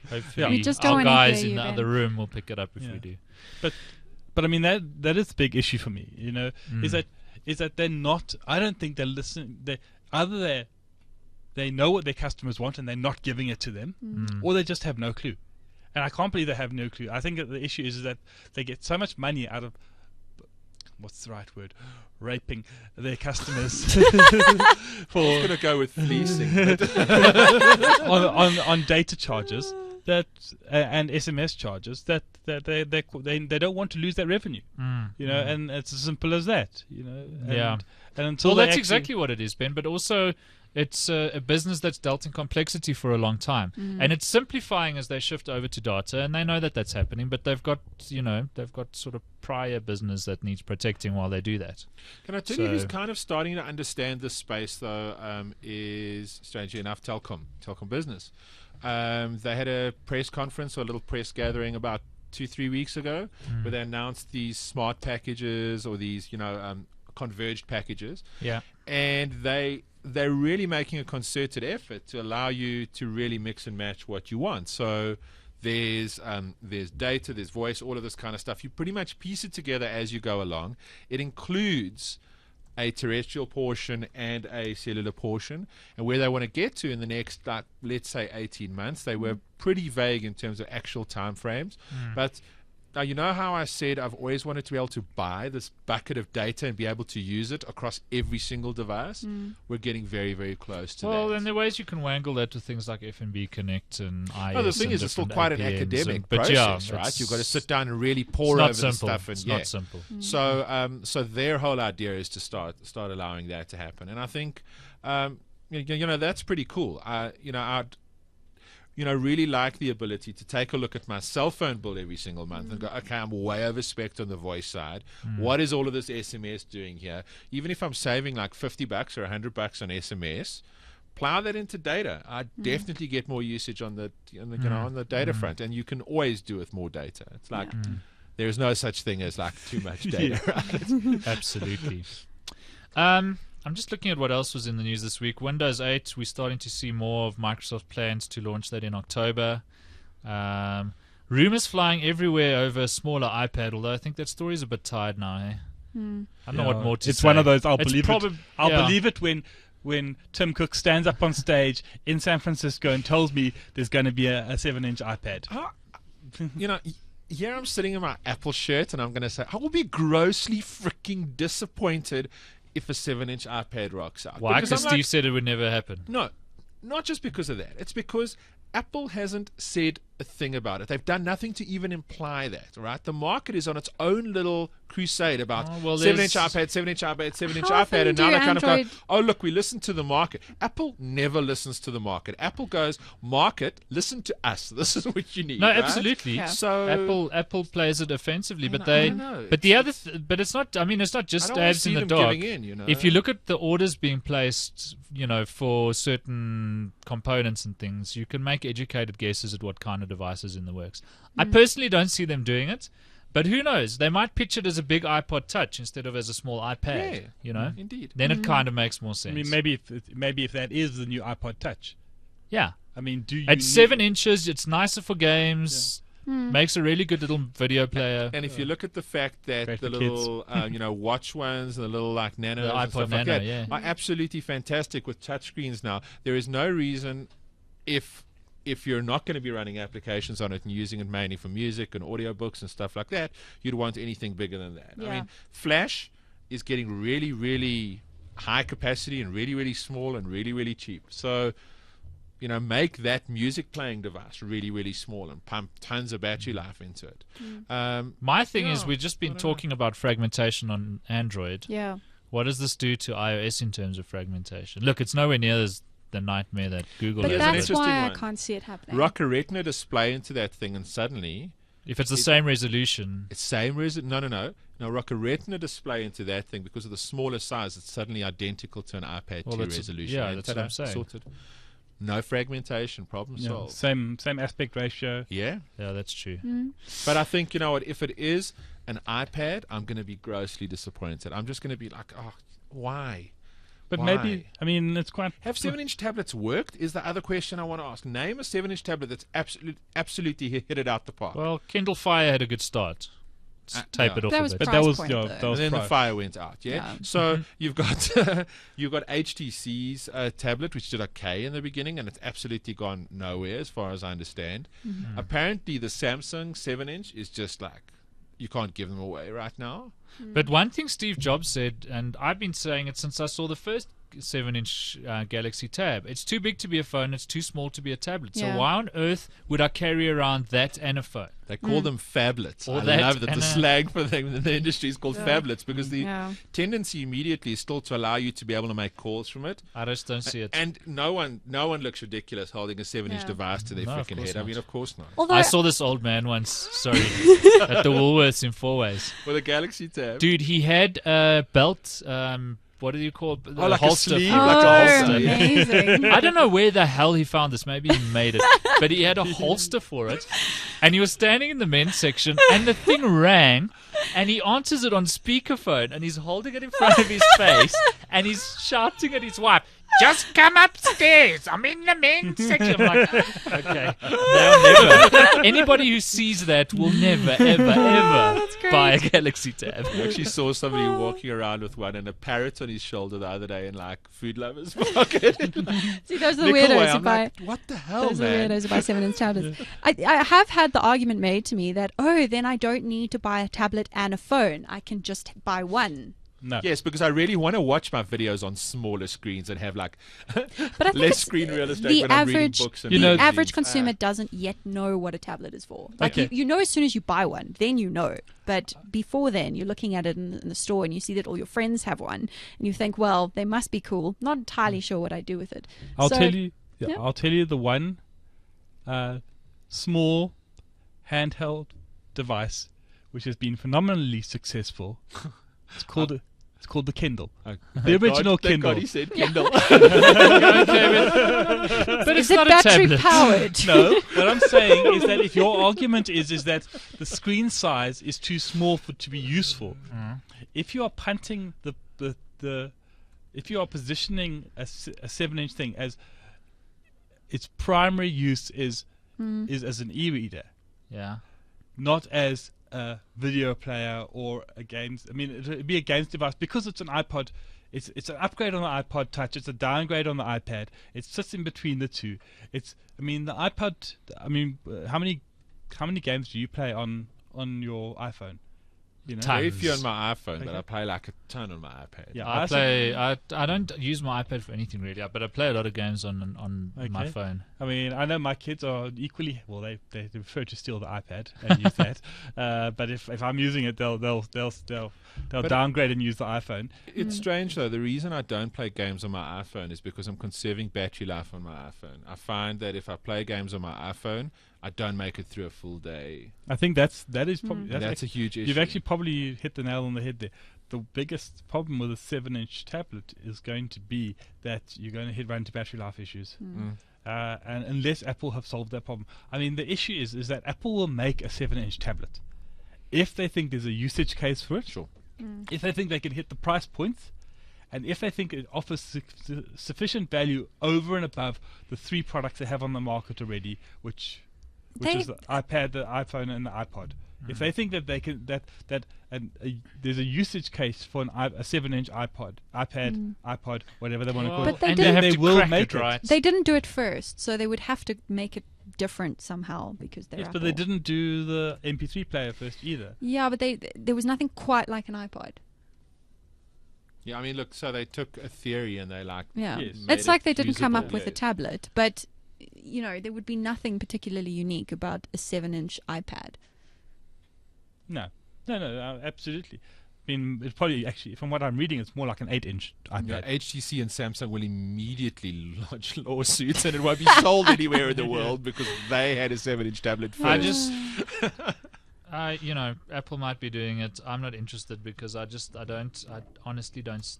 hopefully We just don't our wanna guys hear in you, the Ben. other room will pick it up if Yeah. we do. But I mean that is the big issue for me. Is that they're not. I don't think they're listening. They know what their customers want and they're not giving it to them, or they just have no clue. And I can't believe they have no clue. I think that the issue is that they get so much money out of, what's the right word, raping their customers I was going to go with fleecing. on data charges that and SMS charges that they don't want to lose that revenue. And it's as simple as that. And until Well, they that's actually- exactly what it is, Ben. But also, it's a business that's dealt in complexity for a long time, and it's simplifying as they shift over to data, and they know that that's happening. But they've got sort of prior business that needs protecting while they do that. Can I tell you who's kind of starting to understand this space, though, is, strangely enough, Telkom Business. They had a press conference or a little press gathering about 2-3 weeks ago where they announced these smart packages or these, converged packages. Yeah. And they're really making a concerted effort to allow you to really mix and match what you want. So there's data, there's voice, all of this kind of stuff. You pretty much piece it together as you go along. It includes a terrestrial portion and a cellular portion, and where they want to get to in the next, let's say 18 months. They were pretty vague in terms of actual time frames, but now, you know how I said I've always wanted to be able to buy this bucket of data and be able to use it across every single device? We're getting very, very close to that. Well, and there are ways you can wangle that with things like FNB Connect and IS. No, the thing and is, it's still different quite an APMs academic but process, yeah, right? You've got to sit down and really pour it's over not the simple. stuff. It's And not simple. So their whole idea is to start allowing that to happen, and I think that's pretty cool. I'd really like the ability to take a look at my cell phone bill every single month and go, okay, I'm way over-spec'd on the voice side. What is all of this SMS doing here? Even if I'm saving like $50 or $100 on SMS, plow that into data. I definitely get more usage on the on the data front, and you can always do with more data. It's like there's no such thing as like too much data. Right? Absolutely. I'm just looking at what else was in the news this week. Windows 8, we're starting to see more of Microsoft plans to launch that in October. Rumors flying everywhere over a smaller iPad, although I think that story's a bit tired now. I don't know what more to say. It's one of those. I'll It's believe it. I'll yeah. believe it when Tim Cook stands up on stage in San Francisco and tells me there's going to be a 7-inch iPad. Here I'm sitting in my Apple shirt, and I'm going to say I will be grossly freaking disappointed if a 7-inch iPad rocks out. Why? Because Because I'm Steve like, said it would never happen. no, not just because of that. It's because Apple hasn't said a thing about it. They've done nothing to even imply that, right? The market is on its own little crusade about 7-inch iPad, 7-inch iPad, 7-inch How often iPad, and do now they kind of Android- go, oh, look, we listen to the market. Apple never listens to the market. Apple goes, market, listen to us. This is what you need. No, right? absolutely. Yeah. So Apple plays it offensively, but I they. know. But the other, but it's not. I mean, it's not I just don't wanna ads see in the them dark. giving in, you know? If you look at the orders being placed, for certain components and things, you can make educated guesses at what kind of device is in the works. I personally don't see them doing it, but who knows? They might pitch it as a big iPod Touch instead of as a small iPad. Indeed. Then it kind of makes more I sense. mean, maybe if that is the new iPod Touch. yeah. I mean, do you? At 7 inches, it's nicer for games. Makes a really good little video player. And if you look at the fact that Great the for little, watch ones and the little like nanos The and iPod stuff like Nano, that yeah. are absolutely fantastic with touchscreens now. There is no reason if you're not going to be running applications on it and using it mainly for music and audiobooks and stuff like that, you'd want anything bigger than that. I Yeah. mean, Flash is getting really, really high capacity and really, really small and really, really cheap. So, make that music playing device really, really small and pump tons of battery life into it. My thing is, Yeah, we've just been talking about fragmentation on Android. Yeah. What does this do to iOS in terms of fragmentation? Look, it's nowhere near the nightmare that Google But Here's has. an that's interesting why I one. can't see it happening. Rock a Retina display into that thing, and suddenly If it's the same resolution. It's same resolution. No. Now, rock a Retina display into that thing because of the smaller size. It's suddenly identical to an iPad 2 resolution. Yeah, And that's what I'm saying. Sorted. No fragmentation. Problem solved. Same aspect ratio. Yeah. Yeah, that's true. But I think, you know what, if it is an iPad, I'm going to be grossly disappointed. I'm just going to be like, oh, why? But Why? maybe, I mean, it's quite. Have 7-inch tablets worked? Is the other question I want to ask. Name a 7-inch tablet that's absolutely hit it out the park. Well, Kindle Fire had a good start. Tape it off That a was bit. But price that was, point, yeah, though. that And was then the price. fire went out, yeah? Yeah. So you've got HTC's tablet, which did okay in the beginning, and it's absolutely gone nowhere as far as I understand. Apparently the Samsung 7-inch is just like, you can't give them away right now. But one thing Steve Jobs said, and I've been saying it since I saw the first 7-inch Galaxy Tab, it's too big to be a phone, it's too small to be a tablet. So Yeah. why on earth would I carry around that and a phone? They call them phablets. Or I that love that and the a- slang for them in the industry is called phablets because the Yeah. tendency immediately is still to allow you to be able to make calls from it. I just don't see it. And no one looks ridiculous holding a 7-inch Yeah. device to their No, of freaking course head. I not. mean, of course not. Although I saw this old man once, sorry, at the Woolworths in Four Ways. With a Galaxy Tab. Dude, he had a belt, what do you call it? Oh, like a holster. sleeve, oh, like a holster. Yeah. amazing. I don't know where the hell he found this. Maybe he made it. But he had a holster for it. And he was standing in the men's section and the thing rang and he answers it on speakerphone and he's holding it in front of his face and he's shouting at his wife, "Just come upstairs. I'm in the men's section." I'm like, okay. They'll never. Anybody who sees that will never, ever, ever great. buy a Galaxy Tab. I actually saw somebody walking around with one and a parrot on his shoulder the other day in like Food Lovers Market. See, those are the Nickel way, weirdos who I'm buy. like, what the hell, Those are the man? weirdos who buy 7-inch tablets. I have had the argument made to me that, then I don't need to buy a tablet and a phone. I can just buy one. No. Yes, because I really want to watch my videos on smaller screens and have like But I think less it's screen real estate the when I'm reading average, books. And You know, the magazines. average consumer doesn't yet know what a tablet is for. Like Okay. you know as soon as you buy one, then you know. But before then, you're looking at it in the store and you see that all your friends have one, and you think, well, they must be cool. Not entirely sure what I do with it. I'll So- tell you. Yeah, yeah. I'll tell you the one small handheld device which has been phenomenally successful. It's called the Kindle. Oh, The original thank God Kindle. he said Kindle. But it's Is it not a battery tablet. powered? No, what I'm saying is that if your argument is that the screen size is too small to be useful, if you are punting if you are positioning a 7-inch thing as its primary use is as an e-reader, Yeah. not as a video player or a games. I mean, it'd be a games device because it's an iPod. It's an upgrade on the iPod Touch. It's a downgrade on the iPad. It sits in between the two. The iPod. I mean, how many games do you play on your iPhone? You know, Tons. Very few on my iPhone, but Okay. I play like a ton on my iPad. Yeah. I don't use my iPad for anything really, but I play a lot of games on my Okay. phone. I mean, I know my kids are equally well. They prefer to steal the iPad and use that. But if I'm using it, they'll downgrade and use the iPhone. It's strange though. The reason I don't play games on my iPhone is because I'm conserving battery life on my iPhone. I find that if I play games on my iPhone, I don't make it through a full day. I think that is probably That's a huge issue. You've actually probably hit the nail on the head there. The biggest problem with a 7-inch tablet is going to be that you're going to run into battery life issues. And unless Apple have solved that problem. I mean, the issue is that Apple will make a 7-inch tablet if they think there's a usage case for it, Sure. if they think they can hit the price points, and if they think it offers sufficient value over and above the 3 products they have on the market already, which is the iPad, the iPhone, and the iPod. If they think that they can there's a usage case for a 7-inch iPod, whatever they want to call But it, they and didn't- they have they to will crack make it, right? They didn't do it first, so they would have to make it different somehow because they're Yes, Apple. but they didn't do the MP3 player first either. Yeah, but there was nothing quite like an iPod. Yeah, I mean, look. So they took a theory and they Yeah, Yes. made it's like it they didn't come usable. up with a tablet, but there would be nothing particularly unique about a 7-inch iPad. No, absolutely. I mean, it's probably actually, from what I'm reading, it's more like an 8-inch iPad. Yeah, HTC and Samsung will immediately lodge lawsuits and it won't be sold anywhere in the world because they had a 7-inch tablet first. Apple might be doing it. I'm not interested because I honestly don't.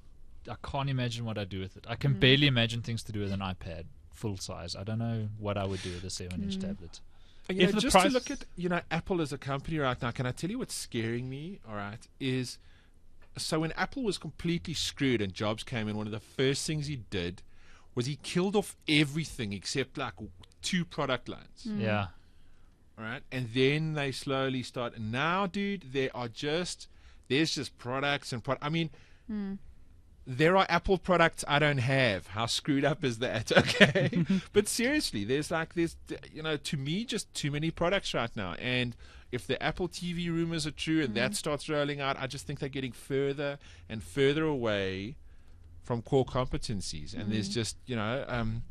I can't imagine what I do with it. I can barely imagine things to do with an iPad full size. I don't know what I would do with a 7-inch tablet. Just to look at Apple as a company right now, can I tell you what's scaring me? All right, is so when Apple was completely screwed and Jobs came in, one of the first things he did was he killed off everything except like 2 product lines. Yeah. All right, and then they slowly start. And now, dude, there's just products and I mean. There are Apple products I don't have. How screwed up is that? Okay. But seriously, there's to me, just too many products right now. And if the Apple TV rumors are true and that starts rolling out, I just think they're getting further and further away from core competencies. And there's just, then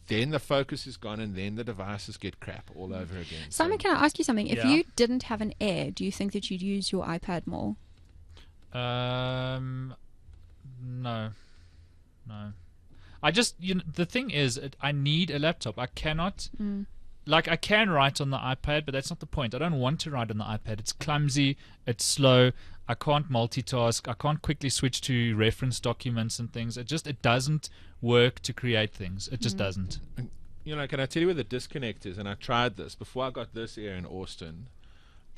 the focus is gone and then the devices get crap all over again. Simon, can I ask you something? If you didn't have an Air, do you think that you'd use your iPad more? No. I just, the thing is, I need a laptop. I cannot, I can write on the iPad, but that's not the point. I don't want to write on the iPad. It's clumsy. It's slow. I can't multitask. I can't quickly switch to reference documents and things. It doesn't work to create things. It just doesn't. Can I tell you where the disconnect is? And I tried this. Before I got this Air in Austin,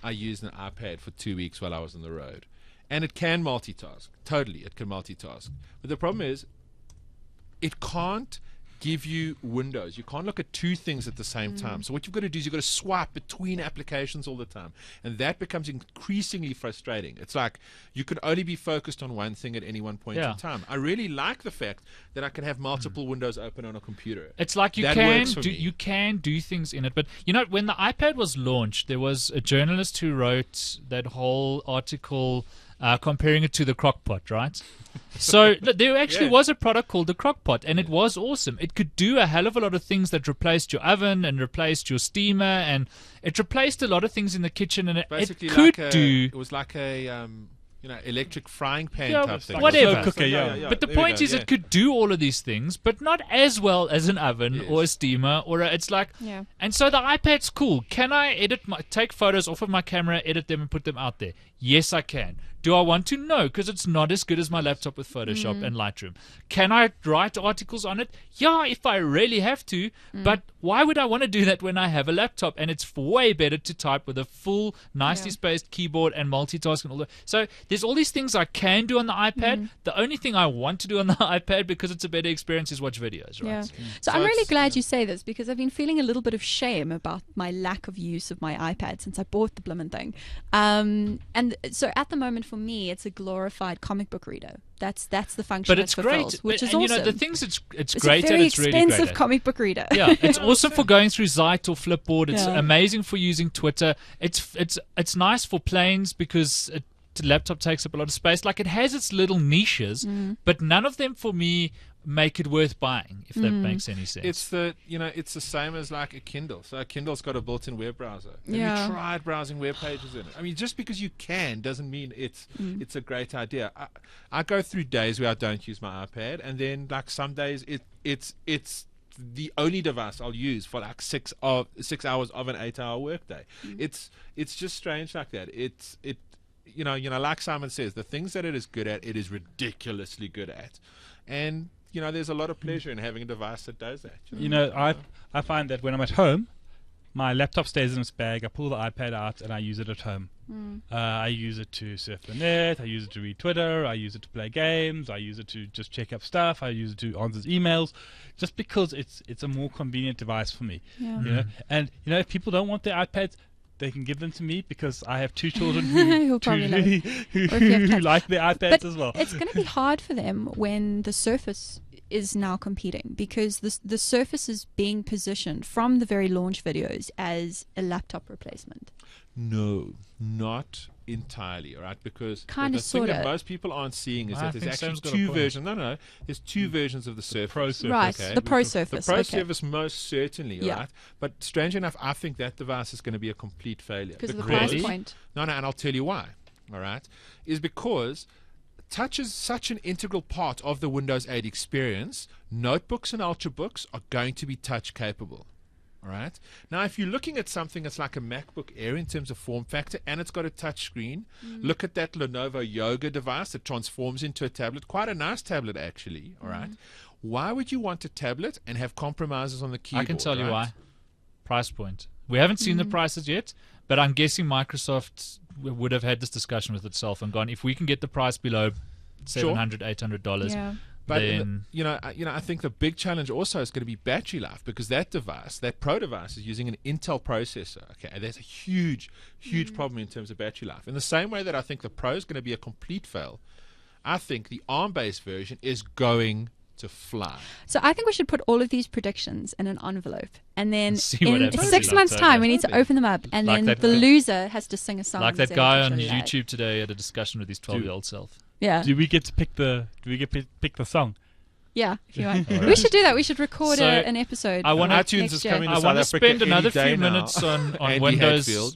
I used an iPad for 2 weeks while I was on the road. And it can multitask. Totally, it can multitask. But the problem is, it can't give you windows. You can't look at 2 things at the same time. So what you've got to do is you've got to swipe between applications all the time. And that becomes increasingly frustrating. It's like you can only be focused on one thing at any one point in time. I really like the fact that I can have multiple windows open on a computer. It's like you can do things in it. But, when the iPad was launched, there was a journalist who wrote that whole article comparing it to the Crockpot, right? So there actually was a product called the Crockpot, and it was awesome. It could do a hell of a lot of things that replaced your oven and replaced your steamer, and it replaced a lot of things in the kitchen. And it was like a electric frying pan type thing. Whatever. Cooker, But the point is, it could do all of these things, but not as well as an oven or a steamer and so the iPad's cool. Can I take photos off of my camera, edit them, and put them out there? Yes, I can. Do I want to? No, because it's not as good as my laptop with Photoshop and Lightroom. Can I write articles on it? Yeah, if I really have to. But why would I want to do that when I have a laptop? And it's way better to type with a full, nicely spaced keyboard and multitask and all that. So there's all these things I can do on the iPad. The only thing I want to do on the iPad, because it's a better experience, is watch videos, right? Yeah. So I'm really glad you say this, because I've been feeling a little bit of shame about my lack of use of my iPad since I bought the blimmin' thing. And so at the moment, for me, it's a glorified comic book reader. That's the function it fulfills, which is awesome. The thing is, it's great, a and it's really great. It's a very expensive comic book reader. Yeah, it's awesome for going through Zite or Flipboard. It's amazing for using Twitter. It's nice for planes because the laptop takes up a lot of space. Like, it has its little niches, but none of them for me make it worth buying, if that makes any sense. It's the same as like a Kindle. So a Kindle's got a built-in web browser. Have you tried browsing web pages in it? I mean, just because you can doesn't mean it's a great idea. I go through days where I don't use my iPad, and then like some days it's the only device I'll use for like 6 hours of an 8-hour workday. It's just strange like that. Like Simon says, the things that it is good at, it is ridiculously good at, and there's a lot of pleasure in having a device that does that. I find that when I'm at home, my laptop stays in its bag. I pull the iPad out and I use it at home. I use it to surf the net. I use it to read Twitter. I use it to play games. I use it to just check up stuff. I use it to answer emails, just because it's a more convenient device for me. And if people don't want their iPads, they can give them to me, because I have 2 children who like their iPads as well. It's going to be hard for them when the Surface is now competing, because the Surface is being positioned from the very launch videos as a laptop replacement. No, not entirely, all right? Because the sort thing of that most people aren't seeing is that there's actually 2 versions. No, there's 2 versions of the Surface. Pro Surface. Right, okay? the Pro Surface. The Pro Surface most certainly, right? But strange enough, I think that device is going to be a complete failure. Because of the price point. No, and I'll tell you why, all right? Is because touch is such an integral part of the Windows 8 experience. Notebooks and Ultrabooks are going to be touch capable. All right. Now, if you're looking at something that's like a MacBook Air in terms of form factor, and it's got a touch screen, look at that Lenovo Yoga device that transforms into a tablet. Quite a nice tablet, actually. All right. Why would you want a tablet and have compromises on the keyboard? I can tell you right? why. Price point. We haven't seen the prices yet, but I'm guessing Microsoft would have had this discussion with itself and gone, if we can get the price below $700, $800, Yeah. But then I think the big challenge also is going to be battery life, because that device, that Pro device, is using an Intel processor. Okay, and that's a huge problem in terms of battery life. In the same way that I think the Pro is going to be a complete fail, I think the ARM-based version is going to fly. So I think we should put all of these predictions in an envelope, and then See what in happens 6 in months' October. time we need to open them up, and Like then that the guy- loser has to sing a song. like that instead guy of on the show. YouTube today had a discussion with his 12-year-old self. Yeah, Do we get to pick the? Do we get to pick the song? yeah. If you want, we should do that. We should record So, an episode. I wanna- iTunes next is year. coming to I South want to Africa spend any another day few now. minutes on Andy Windows. Hadfield.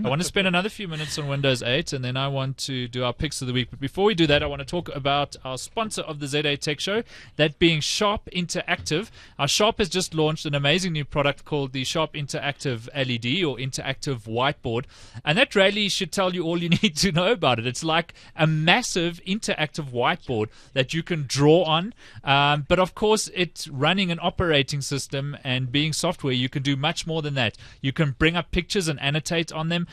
I want to spend another few minutes on Windows 8, and then I want to do our picks of the week. But before we do that, I want to talk about our sponsor of the ZA Tech Show, that being Sharp Interactive. Our Sharp has just launched an amazing new product called the Sharp Interactive LED, or Interactive Whiteboard, and that really should tell you all you need to know about it. It's like a massive interactive whiteboard that you can draw on, but of course it's running an operating system, and being software, you can do much more than that. You can bring up pictures and annotate on them.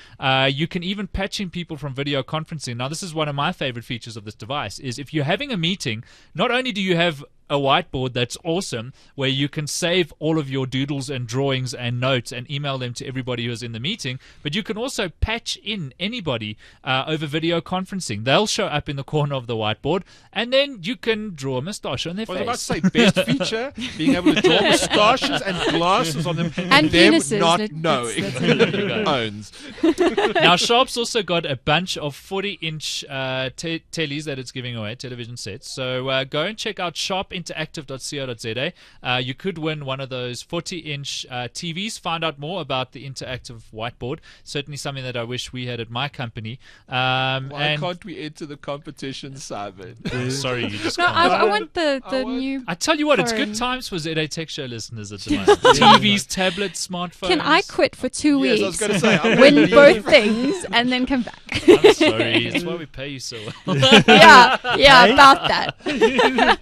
You can even patch in people from video conferencing. Now, this is one of my favorite features of this device, is if you're having a meeting, not only do you have a whiteboard that's awesome, where you can save all of your doodles and drawings and notes and email them to everybody who's in the meeting, but you can also patch in anybody over video conferencing. They'll show up in the corner of the whiteboard, and then you can draw a moustache on their I was about to face. say, best feature, being able to draw moustaches and glasses on them, And them penises, not that- knowing that's- You go. owns. Now, Sharp's also got a bunch of 40-inch tellies that it's giving away, television sets. So go and check out sharpinteractive.co.za. You could win one of those 40-inch TVs. Find out more about the interactive whiteboard. Certainly something that I wish we had at my company. Why And can't we enter the competition, Simon? sorry, you just No, can't. I want the want- new. I tell you what, it's Foreign. good times for ZA Tech Show listeners at the moment. TVs, tablets, smartphones. Can I quit for 2 Yes, weeks? I was going to say, I'm win gonna both leave. things and then come back. I'm sorry. It's why we pay you so well. yeah, about that.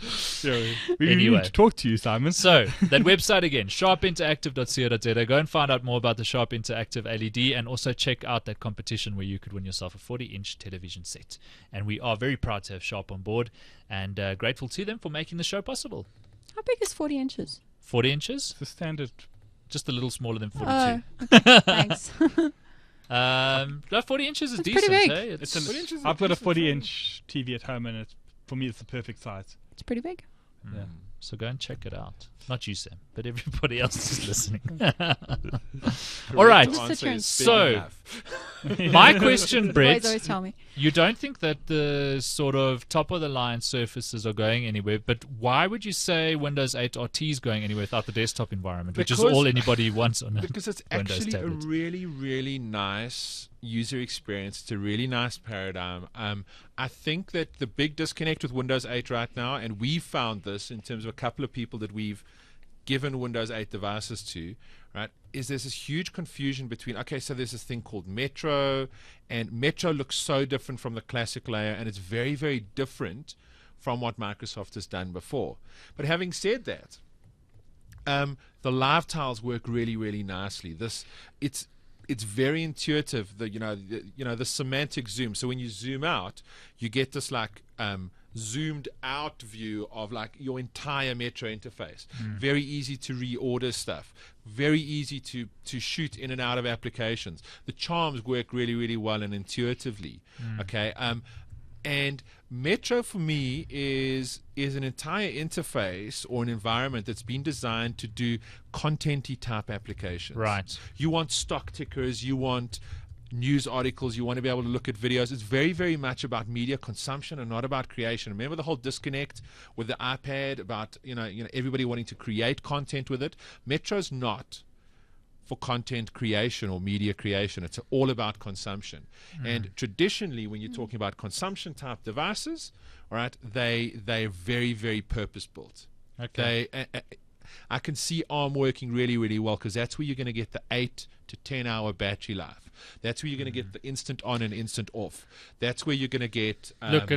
We Anyway. need to talk to you, Simon. So, that website again, sharpinteractive.co.za. Go and find out more about the Sharp Interactive LED, and also check out that competition where you could win yourself a 40-inch television set. And we are very proud to have Sharp on board, and grateful to them for making the show possible. How big is 40 inches? 40 inches, The standard. just a little smaller than 42. Oh, okay, thanks. No, 40 inches is That's decent. pretty big. Eh? It's an, 40 inches is I've got a decent 40-inch TV at home, and for me, it's the perfect size. It's pretty big. Yeah. So go and check it out. Not you, Sam, but everybody else is listening. All right. Correct answer is big So- enough. My question, Boys Brett, always tell me. you don't think that the sort of top-of-the-line surfaces are going anywhere, but why would you say Windows 8 RT is going anywhere without the desktop environment, which is Because- all anybody wants on a Because it's Windows actually a tablet? really, really nice user experience. It's a really nice paradigm. I think that the big disconnect with Windows 8 right now, and we've found this in terms of a couple of people that we've given Windows 8 devices to, right, is there's this huge confusion between, okay, so there's this thing called Metro, and Metro looks so different from the classic layer, and it's very, very different from what Microsoft has done before. But having said that, the live tiles work really, really nicely. It's very intuitive. The semantic zoom. So when you zoom out, you get this like zoomed out view of like your entire Metro interface. Very easy to reorder stuff. Very easy to shoot in and out of applications. The charms work really, really well and intuitively. Okay. And Metro for me is an entire interface or an environment that's been designed to do content-y type applications. Right. You want stock tickers, you want news articles, you want to be able to look at videos. It's very, very much about media consumption and not about creation. Remember the whole disconnect with the iPad about everybody wanting to create content with it? Metro's not for content creation or media creation. It's all about consumption. And traditionally, when you're talking about consumption type devices, all right, they're very, very purpose built. Okay. I can see ARM working really, really well, because that's where you're going to get the 8 to 10 hour battery life. That's where you're going to get the instant on and instant off. That's where you're going to get. Look,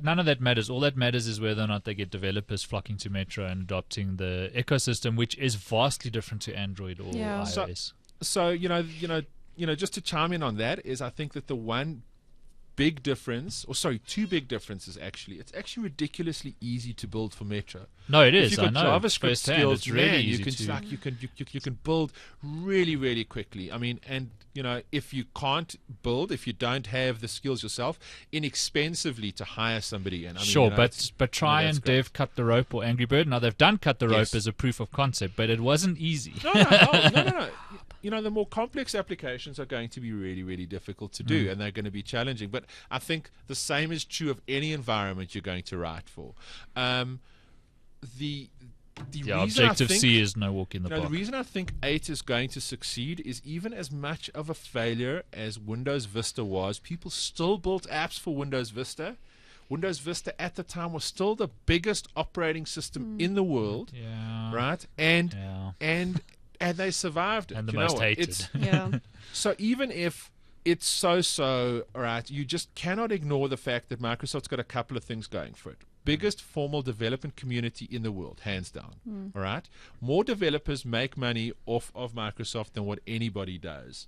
none of that matters. All that matters is whether or not they get developers flocking to Metro and adopting the ecosystem, which is vastly different to Android or iOS. So just to chime in on that is, I think that the one big difference, two big differences actually. It's actually ridiculously easy to build for Metro. No, it If is. you've got I know. JavaScript Firsthand, skills, it's really man, easy you can build really, really quickly. I mean, and if you can't build, if you don't have the skills yourself, inexpensively to hire somebody in. I mean, sure, but try and great. Dev Cut the Rope or Angry Bird. Now they've done Cut the Rope Yes. as a proof of concept, but it wasn't easy. No. The more complex applications are going to be really, really difficult to do, and they're going to be challenging. But I think the same is true of any environment you're going to write for. The Objective-C is no walk in the park. The reason I think 8 is going to succeed is, even as much of a failure as Windows Vista was, people still built apps for Windows Vista. Windows Vista at the time was still the biggest operating system in the world, right? And they survived it. And the most hated. So even if it's so, right, you just cannot ignore the fact that Microsoft's got a couple of things going for it. Biggest formal development community in the world, hands down. All right, more developers make money off of Microsoft than what anybody does,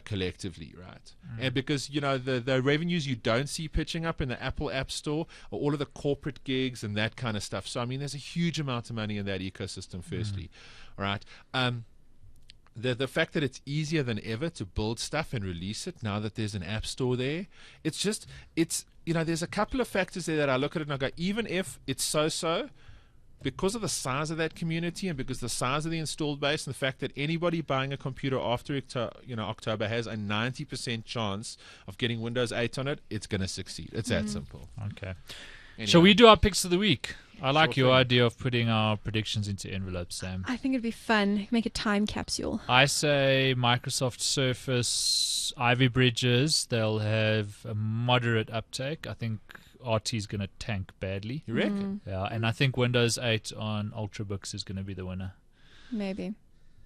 collectively, right? And because the revenues you don't see pitching up in the Apple App Store are all of the corporate gigs and that kind of stuff. So I mean, there's a huge amount of money in that ecosystem. Firstly, all right. The fact that it's easier than ever to build stuff and release it now that there's an app store there, it's there's a couple of factors there that I look at it and I go, even if it's so, because of the size of that community and because the size of the installed base and the fact that anybody buying a computer after October has a 90% chance of getting Windows 8 on it, it's going to succeed. It's that simple. Okay. Anyway. Shall we do our picks of the week? I like Sure your thing. idea of putting our predictions into envelopes, Sam. I think it'd be fun. Make a time capsule. I say Microsoft Surface, Ivy Bridges, they'll have a moderate uptake. I think RT is going to tank badly. You reckon? Yeah, and I think Windows 8 on Ultrabooks is going to be the winner. Maybe.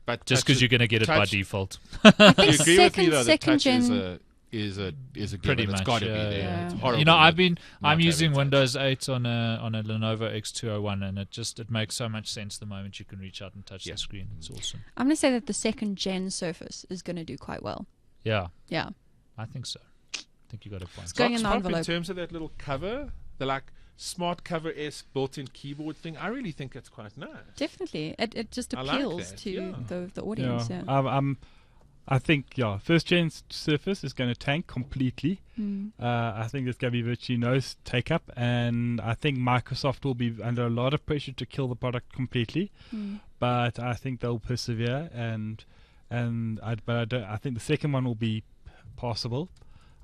But Just because you're going to get it by touch- default. I Do you think agree with me though that second touch gen. is a Pretty given. much. It's got to be yeah, there. yeah. It's horrible. I'm not using having touch. Windows 8 on a Lenovo X201, and it makes so much sense the moment you can reach out and touch the screen. It's awesome. I'm going to say that the second gen Surface is going to do quite well. Yeah, Yeah. I think so. I think you got a point. going in the Xbox envelope. in terms of that little cover, the like smart cover-esque built-in keyboard thing, I really think that's quite nice. Definitely. It just I like appeals that, to yeah. the audience. Yeah. I think first gen Surface is going to tank completely. Mm. I think there's going to be virtually no take up, and I think Microsoft will be under a lot of pressure to kill the product completely. Mm. But I think they'll persevere, I think the second one will be possible.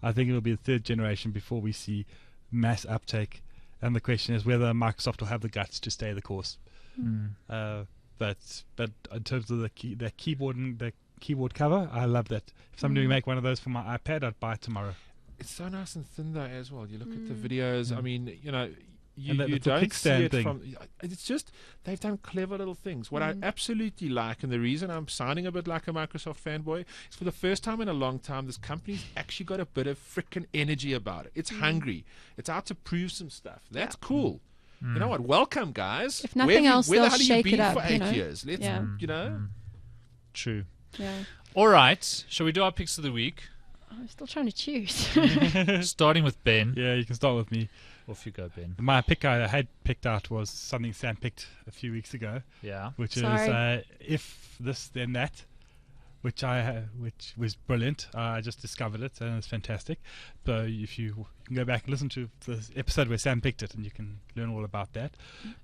I think it will be the third generation before we see mass uptake, and the question is whether Microsoft will have the guts to stay the course. But in terms of the keyboard and the keyboard cover, I love that. If somebody would make one of those for my iPad, I'd buy it tomorrow. It's so nice and thin though as well. You look at the videos. I mean, you the don't see kickstand it thing. from. It's just they've done clever little things. What I absolutely like, and the reason I'm sounding a bit like a Microsoft fanboy, is for the first time in a long time, this company's actually got a bit of frickin' energy about it. It's hungry. It's out to prove some stuff. That's cool. You know what? Welcome, guys. If nothing else, where the they'll hell have shake you it been up, for 8 you know? years? Let's, Yeah. True. Yeah. All right. Shall we do our picks of the week? I'm still trying to choose. Starting with Ben. Yeah, you can start with me. Off you go, Ben. My pick I had picked out was something Sam picked a few weeks ago, Yeah. which Sorry. is if this then that, which was brilliant. I just discovered it and it's fantastic. So if you can go back and listen to the episode where Sam picked it, and you can learn all about that.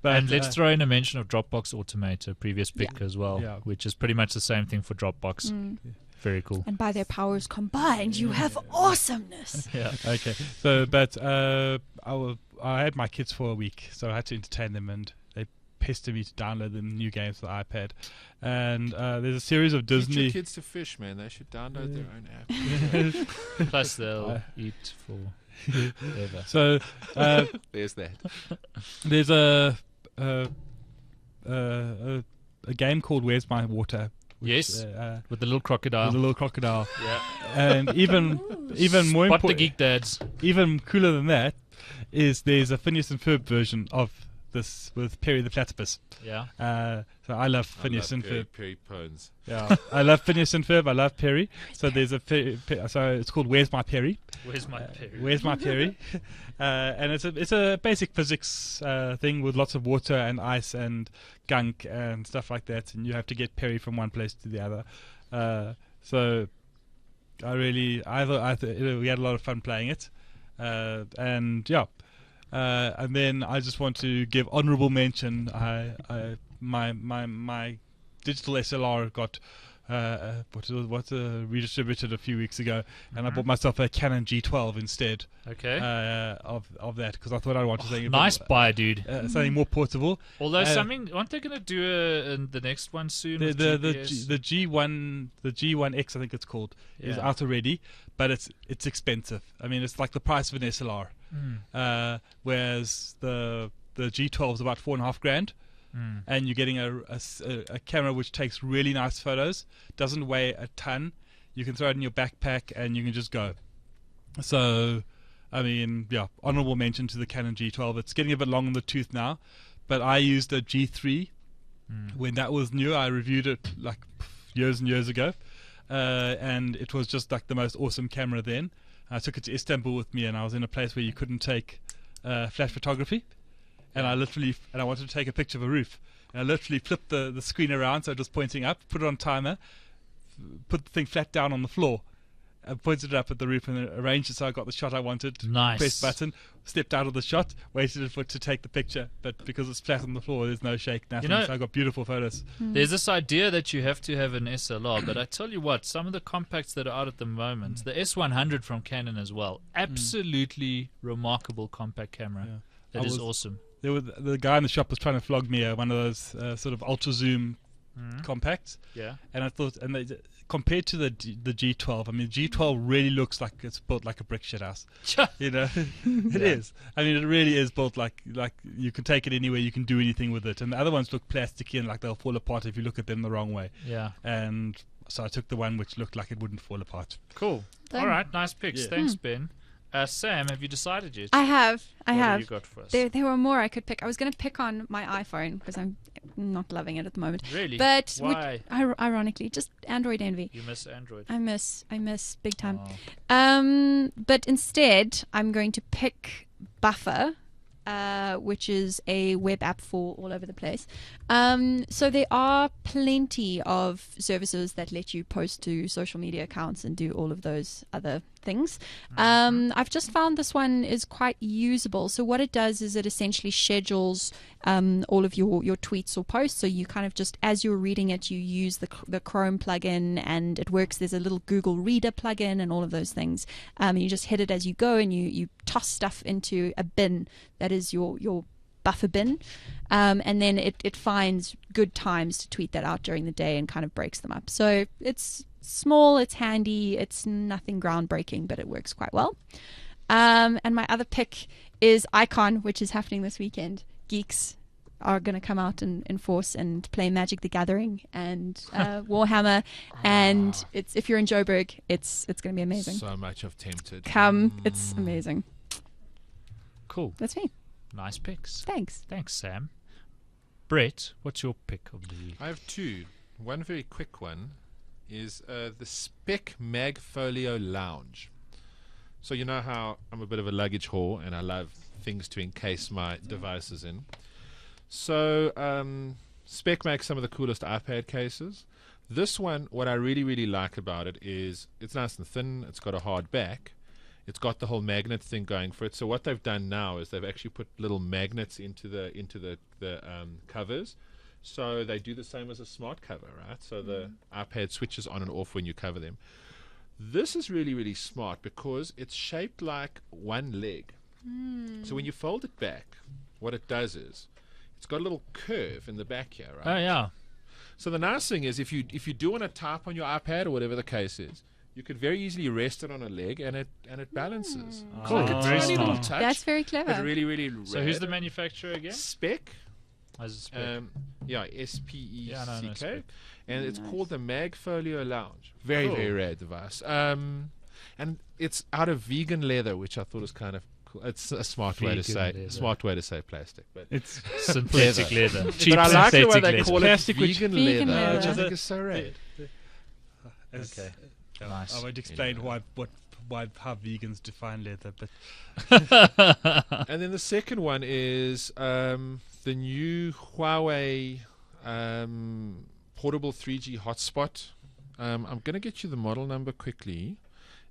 But And let's throw in a mention of Dropbox Automator, previous pick as well, Yeah. which is pretty much the same thing for Dropbox. Very cool. And by their powers combined, you have awesomeness. Yeah. okay. So, but I had my kids for a week, so I had to entertain them, and they pestered me to download the new games for the iPad. And there's a series of Teach Disney. your kids to fish, man. They should download their own app. Plus, they'll eat for ever. So There's that. there's a a game called Where's My Water? Yes, with the little crocodile. The little crocodile. Yeah. And even more Spot the important, geek dads. even cooler than that, is there's a Phineas and Ferb version of this with Perry the Platypus. Yeah. So I love Phineas and Ferb. Perry Pones. Yeah, I love Phineas and Ferb. I love Perry. So there's a so it's called Where's My Perry? Where's my Perry? Where's My Perry? And it's a basic physics thing with lots of water and ice and gunk and stuff like that, and you have to get Perry from one place to the other. So we had a lot of fun playing it, and yeah. And then I just want to give honourable mention. My digital SLR got redistributed a few weeks ago, and I bought myself a Canon G12 instead. Okay. Of that, because I thought I wanted something Nice buy, dude. something more portable. Although aren't they going to do the next one soon? The G1X, I think it's called, is Yeah. out already, but it's expensive. I mean, it's like the price of an SLR. Whereas the G12 is about $4,500, and you're getting a camera which takes really nice photos, doesn't weigh a ton. You can throw it in your backpack and you can just go. So, I mean, yeah, honorable mention to the Canon G12. It's getting a bit long in the tooth now, but I used a G3 when that was new. I reviewed it like years and years ago, and it was just like the most awesome camera then. I took it to Istanbul with me, and I was in a place where you couldn't take flash photography, and I wanted to take a picture of a roof, and I literally flipped the screen around so it was pointing up, put it on timer, put the thing flat down on the floor, and pointed it up at the roof, and then arranged it so I got the shot I wanted. Nice. Pressed button, stepped out of the shot, waited for it to take the picture, but because it's flat on the floor, there's no shake, nothing. So I got beautiful photos. There's this idea that you have to have an SLR, but I tell you what, some of the compacts that are out at the moment, the S100 from Canon as well, absolutely remarkable compact camera. Yeah. That is awesome. The guy in the shop was trying to flog me one of those sort of ultra zoom compacts. Yeah. And I thought, compared to the G12, I mean, G12 really looks like it's built like a brick shit house. You know, it is. I mean, it really is built like you can take it anywhere, you can do anything with it. And the other ones look plasticky and like they'll fall apart if you look at them the wrong way. Yeah. And so I took the one which looked like it wouldn't fall apart. Cool. Done. All right, nice picks. Yeah. Thanks, Ben. Sam, have you decided yet? I have. What have you got for us? There were more I could pick. I was going to pick on my iPhone because I'm not loving it at the moment. Really? But why? Ironically, just Android envy. You miss Android. I miss big time. Oh. But instead, I'm going to pick Buffer, which is a web app for all over the place. So there are plenty of services that let you post to social media accounts and do all of those other things. I've just found this one is quite usable. So what it does is it essentially schedules all of your tweets or posts. So you kind of just, as you're reading it, you use the Chrome plugin and it works. There's a little Google Reader plugin and all of those things. You just hit it as you go and you toss stuff into a bin that is your buffer bin. And then it finds good times to tweet that out during the day and kind of breaks them up. So it's small, it's handy, it's nothing groundbreaking, but it works quite well. And my other pick is Icon, which is happening this weekend. Geeks are going to come out in force and play Magic the Gathering and Warhammer, and if you're in Joburg, it's going to be amazing. So much I've tempted. Come, it's amazing. Cool. That's me. Nice picks. Thanks. Thanks, Sam. Brett, what's your pick of the week? I have two. One very quick one is the Spec Magfolio Lounge. So you know how I'm a bit of a luggage whore and I love things to encase my devices in. So Spec makes some of the coolest iPad cases. This one, what I really, really like about it is it's nice and thin. It's got a hard back. It's got the whole magnet thing going for it. So what they've done now is they've actually put little magnets into the covers. So they do the same as a smart cover, right? So the iPad switches on and off when you cover them. This is really, really smart because it's shaped like one leg. So when you fold it back, what it does is it's got a little curve in the back here, right? Oh, yeah. So the nice thing is if you do want to type on your iPad or whatever the case is, you could very easily rest it on a leg and it balances. Cool. Like a Very tiny little smart. touch. That's very clever. But really, really So rad. who's the manufacturer again? Spec, How's it spelled? SPECK. Yeah, no, spec. And it's Nice. called the Magfolio Lounge. Very, Cool. very rare device. And it's out of vegan leather, which I thought was kind of cool. It's a smart way to Vegan say leather. plastic. But It's Synthetic leather. Cheap but I like the way synthetic they leather. call it Plastic which- vegan Vegan leather, leather. which I think is so rare. Okay. Nice. I won't explain how vegans define leather, but And then the second one is the new Huawei portable 3G hotspot. I'm going to get you the model number quickly.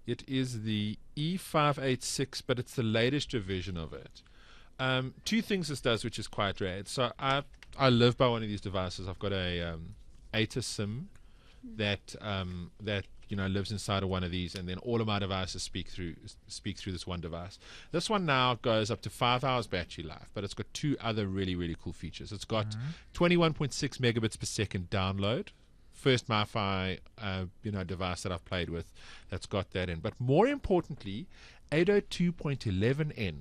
It is the E586, but it's the latest revision of it. Two things this does, which is quite rare. So I live by one of these devices. I've got a ATA SIM that lives inside of one of these, and then all of my devices speak through this one device. This one now goes up to 5 hours battery life, but it's got two other really, really cool features. It's got 21.6 megabits per second download. First MiFi device that I've played with that's got that in. But more importantly, 802.11n,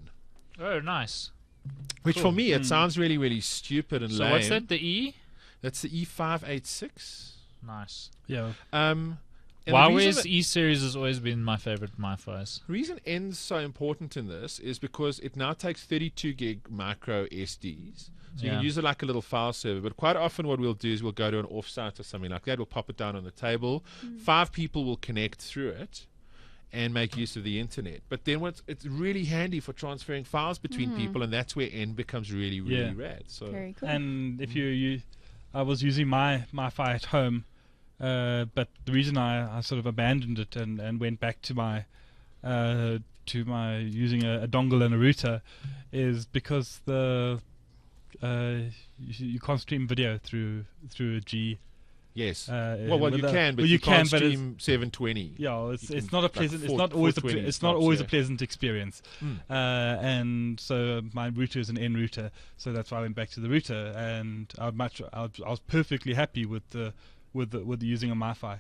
Oh, nice. which for me it sounds really, really stupid and So lame. what's that? The E? That's the E586. Nice. yeah. And the reason Huawei's that- E series has always been my favorite MiFis. The reason N's so important in this is because it now takes 32 gig micro SDs. So you Yeah. can use it like a little file server. But quite often what we'll do is we'll go to an offsite or something like that. We'll pop it down on the table. 5 people will connect through it and make use of the internet. But then it's really handy for transferring files between people, and that's where N becomes really, really Yeah. rad. So Very cool. And if I was using my Fi at home, but the reason I sort of abandoned it and went back to my using a dongle and a router is because you can't stream video through a G. yes. Well, Well, you can, but you can't stream 720. Yeah, it's You it's can, not a like, pleasant. It's 4- not always 420 it's not stops, always a yeah. pleasant experience. Mm. And so my router is an N router, so that's why I went back to the router, and I was perfectly happy with using a MiFi,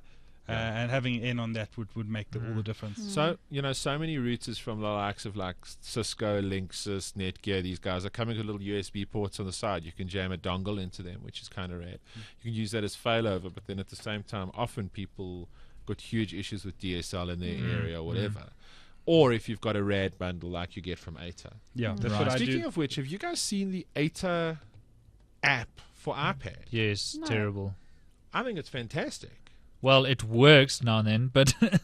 and having N on that would make all the difference. So, so many routers from the likes of like Cisco, Linksys, Netgear, these guys are coming with little USB ports on the side. You can jam a dongle into them, which is kind of rad. You can use that as failover, but then at the same time, often people got huge issues with DSL in their area or whatever. Or if you've got a rad bundle like you get from ATA. Yeah, that's Right. what I Speaking do. of which, have you guys seen the ATA app for iPad? Yes, No. terrible. I think it's fantastic. Well, it works now and then, but it's can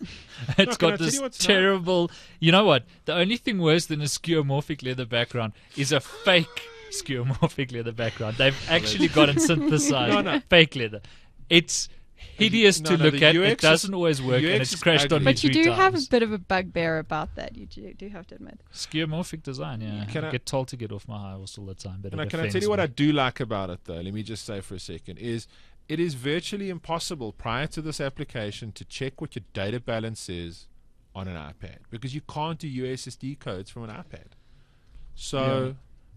I got tell this you what's not? terrible. You know what? The only thing worse than a skeuomorphic leather background is a fake skeuomorphic leather background. They've actually got it synthesized fake leather. It's hideous No, to no, look the at. UX It doesn't always work, UX and it's is crashed on ugly. me But you 3 do have a times. bit of a bugbear about that. You do have to admit. Skeuomorphic design, yeah. Can I I- get told to get off my high horse all the time, but And it can I tell offends you what me. I do like about it, though? Let me just say for a second, is it is virtually impossible prior to this application to check what your data balance is on an iPad, because you can't do USSD codes from an iPad. So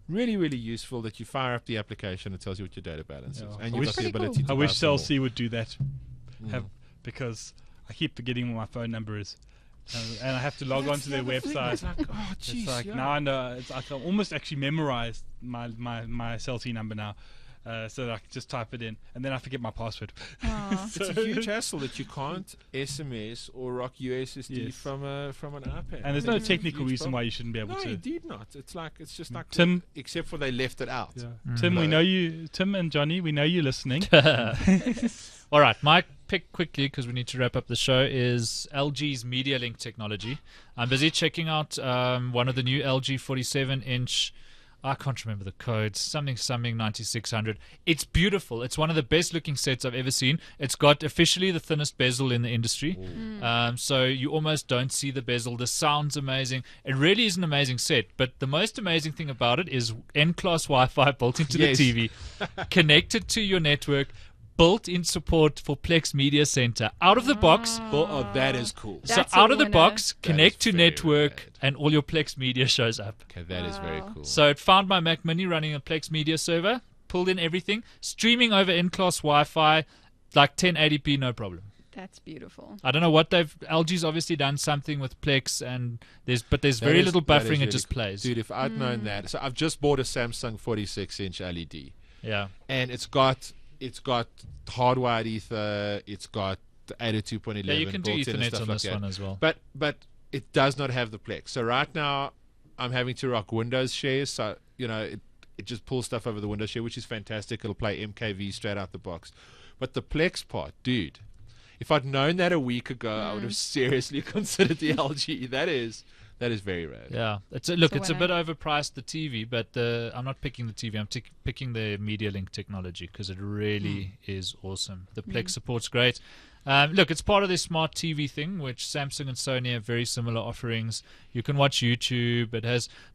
really, really useful that you fire up the application, it tells you what your data balance is. Yeah. And I you've wish- got the Pretty ability to I buy wish some Cell more. C would do that, Mm. because I keep forgetting what my phone number is, and I have to log That's onto the their other thing. website. It's like, oh, It's jeez. like yeah. now I know. It's like I almost actually memorized my Cell C number now, so that I can just type it in, and then I forget my password. Aw. It's a huge hassle that you can't SMS or rock USSD Yes. from an iPad. And there's I no think it's a technical huge reason problem. why you shouldn't be able No, to. indeed not. It's just like Tim- except for they left it out. Tim, we No. know you. Tim and Johnny, we know you're listening. All right, my pick quickly, because we need to wrap up the show, is LG's Media Link technology. I'm busy checking out one of the new LG 47-inch, I can't remember the codes, something 9600. It's beautiful. It's one of the best looking sets I've ever seen. It's got officially the thinnest bezel in the industry. So you almost don't see the bezel. The sound's amazing. It really is an amazing set. But the most amazing thing about it is N-class Wi-Fi built into Yes. the TV, connected to your network, built-in support for Plex Media Center. Out of the box, Oh, that is cool. so That's a out of the winner. box, That connect is to very network, rad. and all your Plex Media shows up. Okay, that is very Wow. cool. So it found my Mac Mini running a Plex Media server, pulled in everything, streaming over N-class Wi-Fi, like 1080p, no problem. That's beautiful. I don't know what LG's obviously done something with Plex, and there's That very is- little that is buffering. It really just cool. plays. Dude, if I'd known that. So I've just bought a Samsung 46-inch LED. Yeah. and it's got hardwired ether. It's got the 802.11 Yeah, you can do built in and Ethernet stuff on like this that. one as well. But it does not have the Plex. So right now I'm having to rock Windows shares. So it just pulls stuff over the Windows share, which is fantastic. It'll play MKV straight out the box. But the Plex part, dude, if I'd known that a week ago, I would have seriously considered the LG. That is very rad. Yeah, it's a a bit winner. overpriced, the TV, but I'm not picking the TV. I'm picking the Media Link technology because it really is awesome. The Plex support's great. Look, it's part of this smart TV thing, which Samsung and Sony have very similar offerings. You can watch YouTube.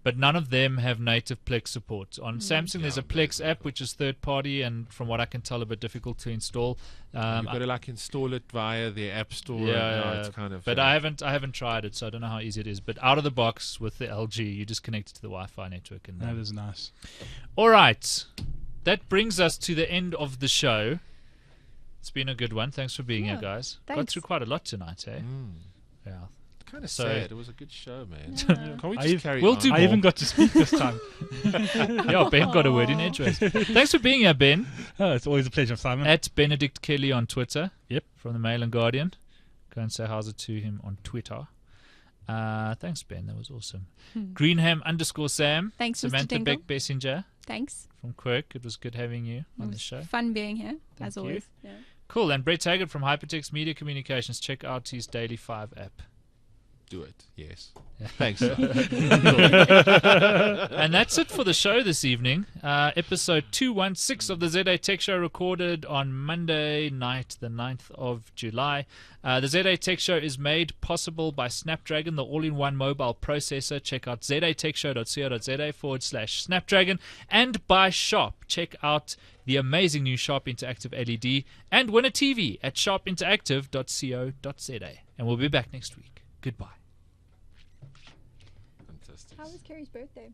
But none of them have native Plex support. On Samsung, there's a Plex app, which is third party, and from what I can tell, a bit difficult to install. You've got to install it via the App Store. Yeah, it's kind of. But I haven't tried it, so I don't know how easy it is. But out of the box with the LG, you just connect it to the Wi-Fi network, and That is nice. all right. That brings us to the end of the show. It's been a good one. Thanks for being here, guys. Got thanks. through quite a lot tonight, eh? Yeah. Kind of So- sad. It was a good show, man. Can we I just ev- carry we'll on? do I even got to speak this time. Yeah, Ben got a word in edgeways. Thanks for being here, Ben. Oh, it's always a pleasure, Simon. At Benedict Kelly on Twitter. Yep. From the Mail and Guardian. Go and say how's it to him on Twitter. Thanks, Ben. That was awesome. Greenham_Sam. Thanks, Mr. Samantha Dingle. Beckbessinger Thanks. from Quirk. It was good having you on the show. Fun being here, Thank as you. always. Yeah. Cool. And Brett Haggard from Hypertext Media Communications. Check out his Daily 5 app. Do it. Yes. Thanks. And that's it for the show this evening. Episode 216 of the ZA Tech Show, recorded on Monday night, the 9th of July. The ZA Tech Show is made possible by Snapdragon, the all-in-one mobile processor. Check out zatechshow.co.za/Snapdragon. And by Sharp. Check out the amazing new Sharp Interactive LED and win a TV at sharpinteractive.co.za. And we'll be back next week. Goodbye. Fantastic. How was Kerry's birthday?